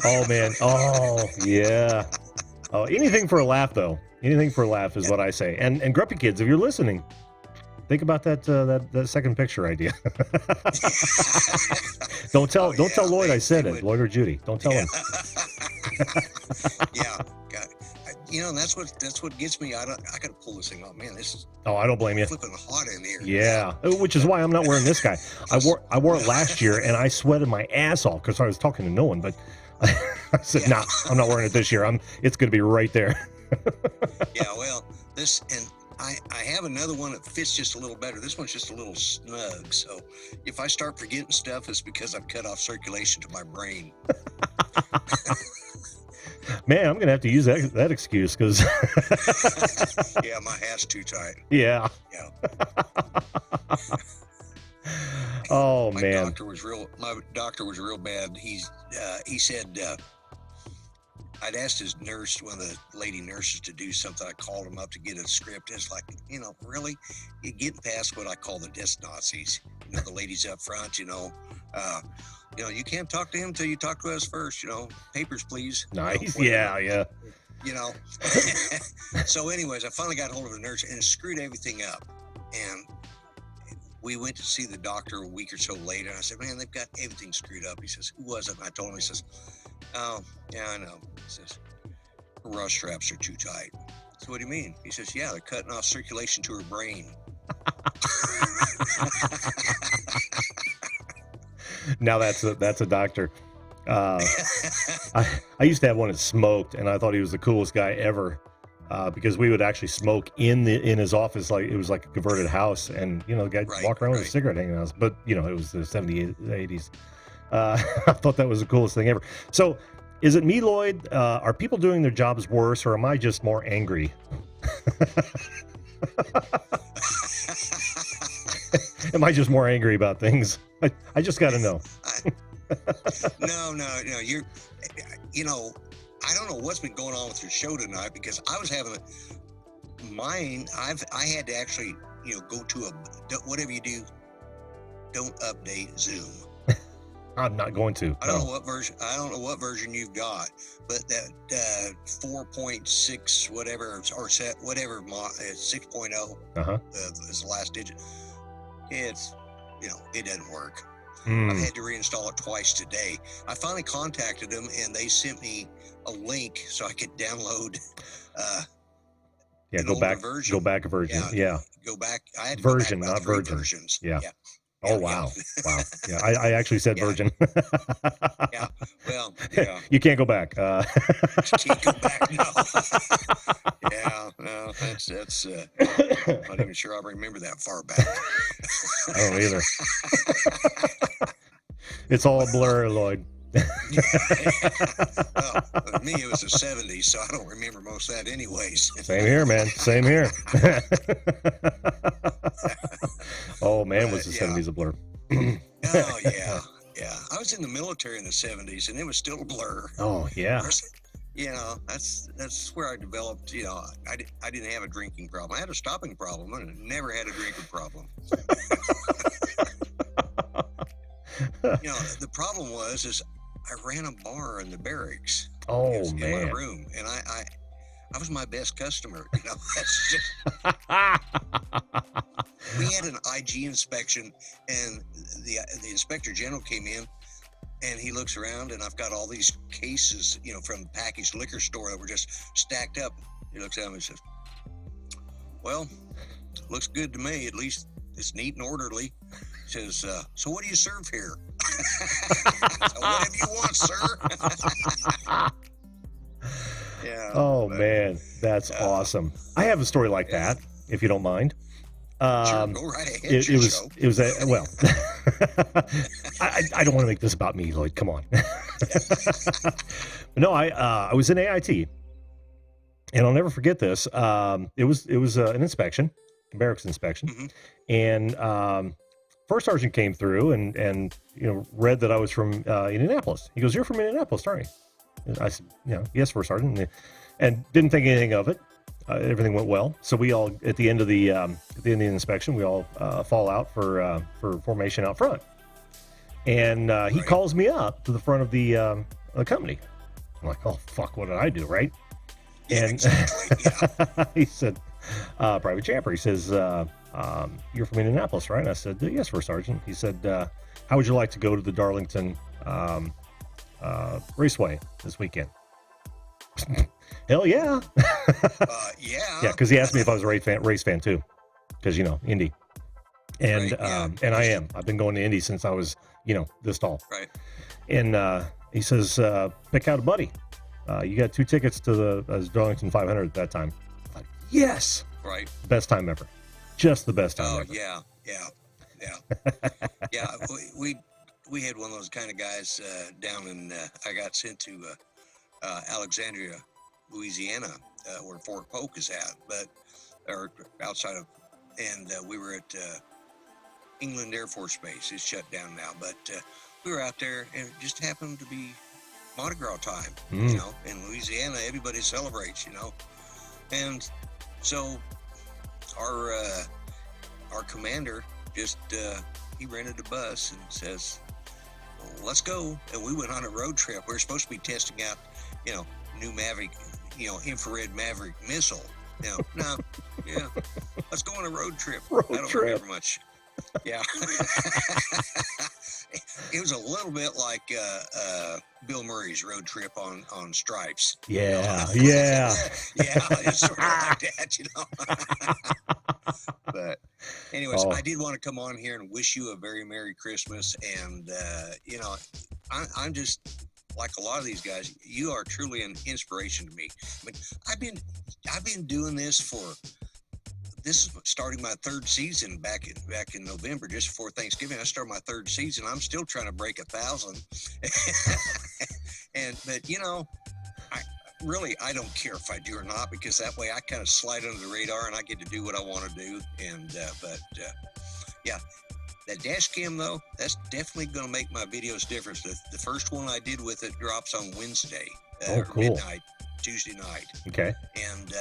Oh man. Oh yeah. Oh, anything for a laugh though. Anything for a laugh is what I say. And grumpy kids, if you're listening, think about that second picture idea. Don't tell Lloyd I said it. Lloyd or Judy. Don't tell him. Yeah. God. That's what gets me. I gotta pull this thing off, man. This is. Oh, I don't blame you. Flipping hot in here. Yeah, which is why I'm not wearing this guy. I wore it last year, and I sweated my ass off because I was talking to no one. But I said, "Nah, I'm not wearing it this year. It's going to be right there." Yeah, well, I have another one that fits just a little better. This one's just a little snug. So if I start forgetting stuff, it's because I've cut off circulation to my brain. Man, I'm gonna have to use that excuse because yeah, my hat's too tight. Yeah. Oh my man. My doctor was real bad. He said I'd asked his nurse, one of the lady nurses, to do something. I called him up to get a script. It's like, really, you're getting past what I call the desk Nazis. The ladies up front, you can't talk to him until you talk to us first. Papers, please. Nice. Yeah. So anyways, I finally got hold of the nurse and it screwed everything up. And we went to see the doctor a week or so later. And I said, man, they've got everything screwed up. He says, who was it? And I told him, he says, oh, yeah, I know. He says, rust straps are too tight. So what do you mean? He says, yeah, they're cutting off circulation to her brain. Now that's a doctor. I used to have one that smoked, and I thought he was the coolest guy ever, because we would actually smoke in his office, like it was like a converted house, and the guy walk around with a cigarette hanging out. But it was the 70s, 80s. I thought that was the coolest thing ever. So, is it me, Lloyd? Are people doing their jobs worse, or am I just more angry? Am I just more angry about things? I just got to know. No. You're, I don't know what's been going on with your show tonight, because I was having mine. I had to actually, go to whatever you do, don't update Zoom. I'm not going to. I don't know what version you've got, but that 4.6 whatever or set whatever 6.0 is the last digit. It's it doesn't work. I've had to reinstall it twice today. I finally contacted them and they sent me a link so I could download. Go back a version. Yeah. Go back. I had to version, go back not version. versions. Yeah. Oh, wow. Wow. Yeah, I actually said virgin. Yeah. Well, yeah. You can't go back. Can't go back, no. Yeah, no, that's I'm not even sure I remember that far back. I don't either. It's all a blur, Lloyd. Well, with me, it was the 70s, so I don't remember most of that anyways. Same here, man. Same here. Oh, man, was the 70s a blur. Oh, yeah. I was in the military in the 70s, and it was still a blur. Oh, yeah. That's where I developed, I didn't have a drinking problem. I had a stopping problem, and I never had a drinking problem. The problem is I ran a bar in the barracks. Oh, in man. my room, and I was my best customer. That's just. We had an IG inspection, and the inspector general came in, and he looks around, and I've got all these cases, from the packaged liquor store that were just stacked up. He looks at me and says, "Well, looks good to me. At least it's neat and orderly." He says, "So what do you serve here?" So whatever you want, sir. Yeah. Oh, man, that's awesome. I have a story like that, if you don't mind. Sure, go right ahead. It was I don't want to make this about me, Lloyd. Come on. No, I was in AIT, and I'll never forget this. It was an inspection, a barracks inspection, and first sergeant came through and read that I was from Indianapolis. He goes, "You're from Indianapolis, aren't you?" And I said, "Yes, first sergeant," and didn't think anything of it. Everything went well. So we all, at the end of the inspection, we all fall out for formation out front. And he calls me up to the front of the company. I'm like, "Oh fuck, what did I do?" Right? Yeah, and exactly. Yeah. he said, "Private Champer." He says, "You're from Indianapolis, right?" And I said, "Yes, first sergeant." He said, "How would you like to go to the Darlington Raceway this weekend?" Hell yeah. Yeah. Yeah, because he asked me if I was a race fan too, because Indy, and and I am. I've been going to Indy since I was this tall. Right. And he says, "Pick out a buddy. You got 2 tickets to the Darlington 500 at that time." I'm like, yes. Right. Best time ever. Just the best time ever. Yeah. Yeah. We had one of those kind of guys down in. I got sent to Alexandria, Louisiana, where Fort Polk is at, or outside of, and we were at England Air Force Base. It's shut down now, but we were out there, and it just happened to be Mardi Gras time, Mm. in Louisiana, everybody celebrates, and so our commander just he rented a bus and says, well, let's go. And we went on a road trip. We were supposed to be testing out, new Maverick, infrared Maverick missile. No, yeah, let's go on a road trip. I don't remember much. Yeah. It was a little bit like Bill Murray's road trip on Stripes. Yeah. Yeah, it's sort of like that, But anyways, I did want to come on here and wish you a very Merry Christmas. And, I'm just like a lot of these guys. You are truly an inspiration to me. I mean, I've been doing this this is starting my third season back in November, just before Thanksgiving. I started my third season. I'm still trying to break 1,000. I don't care if I do or not, because that way I kind of slide under the radar and I get to do what I want to do. And, yeah, that dash cam though, that's definitely going to make my videos different. The first one I did with it drops on Wednesday, or cool. midnight, Tuesday night. Okay. And,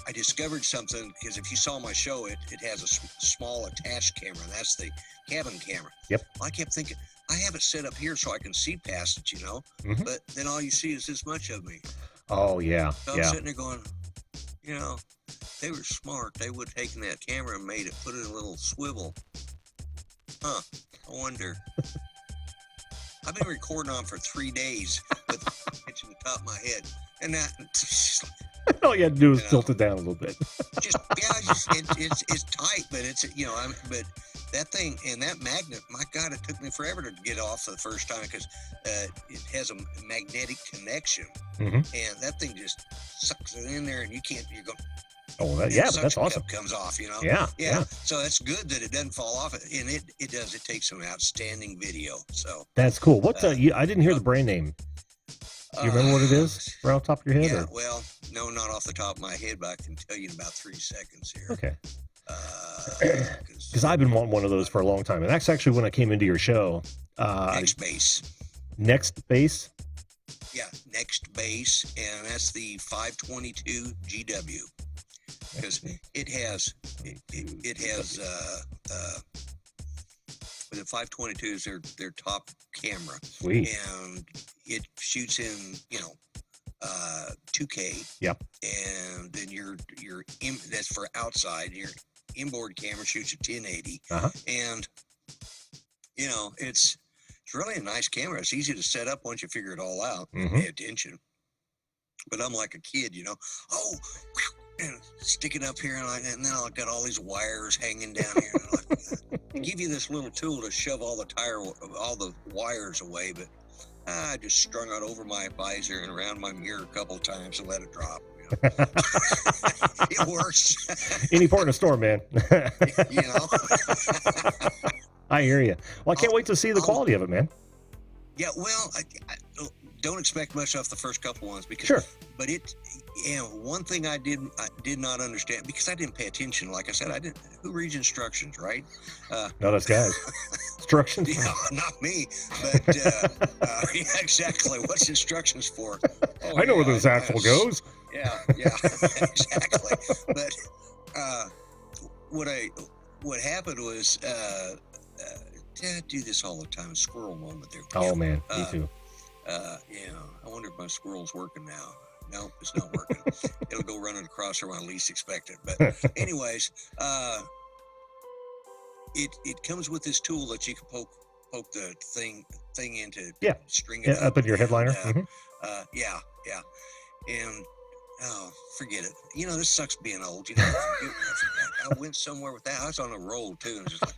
I discovered something, because if you saw my show, it has a small attached camera, and that's the cabin camera. Yep. I kept thinking, I have it set up here so I can see past it, Mhm. but then all you see is this much of me. Oh, yeah. So I'm sitting there going, they were smart. They would have taken that camera and put it in a little swivel. Huh. I wonder. I've been recording on for 3 days with itching the top of my head. And that, all you had to do is tilt it down a little bit. it's tight, but but that thing and that magnet, my God, it took me forever to get off for the first time, because it has a magnetic connection, and that thing just sucks it in there, and you're going. Oh, but that's awesome. Comes off, Yeah. So that's good that it doesn't fall off, and it does. It takes some outstanding video. So that's cool. What's I didn't hear the brand name. Do you remember what it is right off the top of your head? Yeah, well, no, not off the top of my head, but I can tell you in about 3 seconds here. Okay. Because I've been wanting one of those for a long time, and that's actually when I came into your show. Next Base. Next Base. Yeah, Next Base, and that's the 522 GW, because it has the 522 is their top camera. Sweet. And it shoots in 2K. Yep. And then that's for outside. Your inboard camera shoots at 1080. And it's really a nice camera. It's easy to set up once you figure it all out and pay attention. But I'm like a kid, and stick it up here, and then I've got all these wires hanging down here. And give you this little tool to shove all the wires away, but I just strung it over my visor and around my mirror a couple of times and let it drop. It works. Any port in a storm, man. I hear you. Well, I can't wait to see the quality of it, man. Yeah, well, I don't expect much off the first couple ones, because sure. But one thing I did not understand, because I didn't pay attention. Like I said, who reads instructions, right? Not us guys. Instructions? Yeah, not me. But yeah, exactly. What's instructions for? Oh, I know where this axle goes. Yeah, exactly. But what happened was, Dad, do this all the time. Squirrel moment there. Oh man, me too. I wonder if my squirrel's working now. No, it's not working. It'll go running across her when I least expect it. But anyways, it comes with this tool that you can poke the thing into. Yeah. String it up in your headliner. Yeah. And forget it. This sucks being old. I went somewhere with that. I was on a roll too, and just like,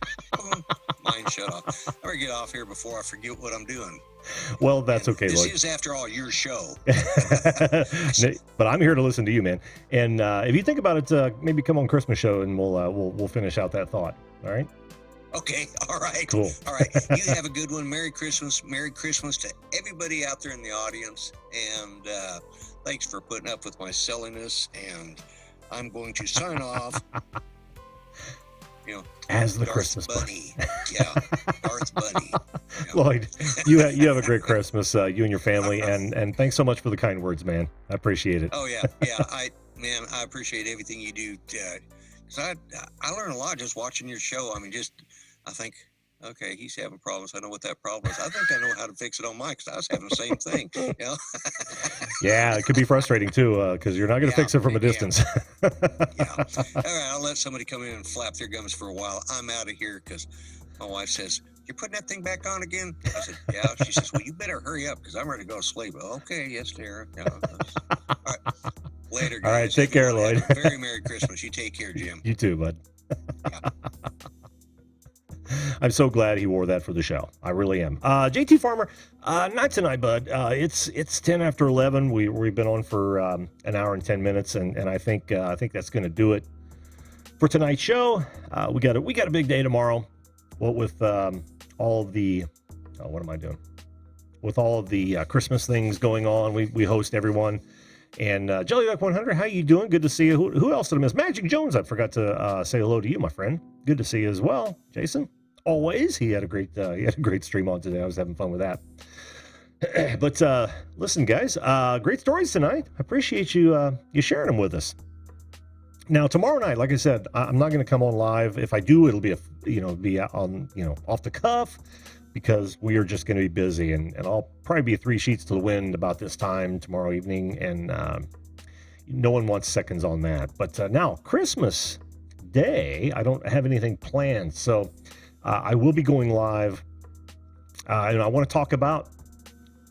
mine shut off. I better get off here before I forget what I'm doing. Well, that's okay. This is, after all, your show. But I'm here to listen to you, man. And if you think about it, maybe come on Christmas show, and we'll finish out that thought. All right. Okay. All right. Cool. All right. You have a good one. Merry Christmas. Merry Christmas to everybody out there in the audience. And thanks for putting up with my silliness. And I'm going to sign off. You know, As the Darth Christmas bunny. Yeah, Darth bunny. You know. Lloyd, you have a great Christmas, you and your family, and thanks so much for the kind words, man. I appreciate it. Oh yeah, yeah. I appreciate everything you do. Because I learn a lot just watching your show. I mean, I think, okay, he's having problems. I know what that problem is. I think I know how to fix it on mine because I was having the same thing. You know? Yeah, it could be frustrating too, because you're not going to fix it from a distance. Yeah. All right, I'll let somebody come in and flap their gums for a while. I'm out of here because my wife says, "You're putting that thing back on again?" I said, "Yeah." She says, "Well, you better hurry up because I'm ready to go to sleep." Okay, yes, Tara. Yeah, all right. Later, guys. All right, take care, Lloyd. Have a very Merry Christmas. You take care, Jim. You too, bud. Yeah. I'm so glad he wore that for the show. I really am. JT Farmer, not tonight, bud. It's 10 after 11. We've been on for an hour and 10 minutes, and I think that's going to do it for tonight's show. We got a big day tomorrow. What with all of the what am I doing? With all of the Christmas things going on, we host everyone. And Jellyduck 100, how you doing? Good to see you. Who else did I miss? Magic Jones, I forgot to say hello to you, my friend. Good to see you as well. Jason, always. He had a great stream on today. I was having fun with that. But listen, guys, great stories tonight. I appreciate you sharing them with us. Now tomorrow night, like I said, I'm not going to come on live. If I do, it'll be on off the cuff, because we are just going to be busy, and I'll probably be 3 sheets to the wind about this time tomorrow evening, and no one wants seconds on that. But now, Christmas Day, I don't have anything planned, so I will be going live, and I want to talk about,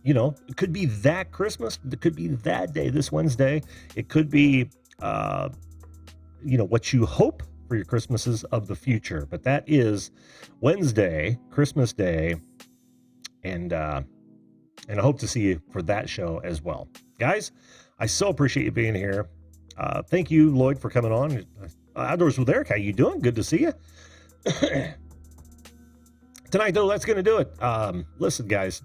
it could be that Christmas, it could be that day, this Wednesday, it could be, what you hope for your Christmases of the future. But that is Wednesday, Christmas Day, and I hope to see you for that show as well. Guys, I so appreciate you being here. Thank you, Lloyd, for coming on. Outdoors with Eric, how you doing? Good to see you. Tonight, though, that's going to do it. Listen, guys,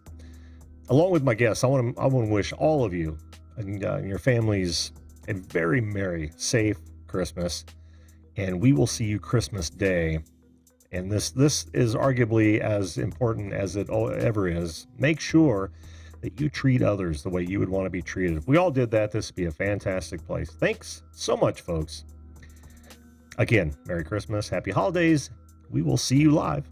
along with my guests, I want to wish all of you and your families a very merry, safe Christmas. And we will see you Christmas Day. And this is arguably as important as it ever is. Make sure that you treat others the way you would want to be treated. If we all did that, this would be a fantastic place. Thanks so much, folks. Again, Merry Christmas, Happy Holidays. We will see you live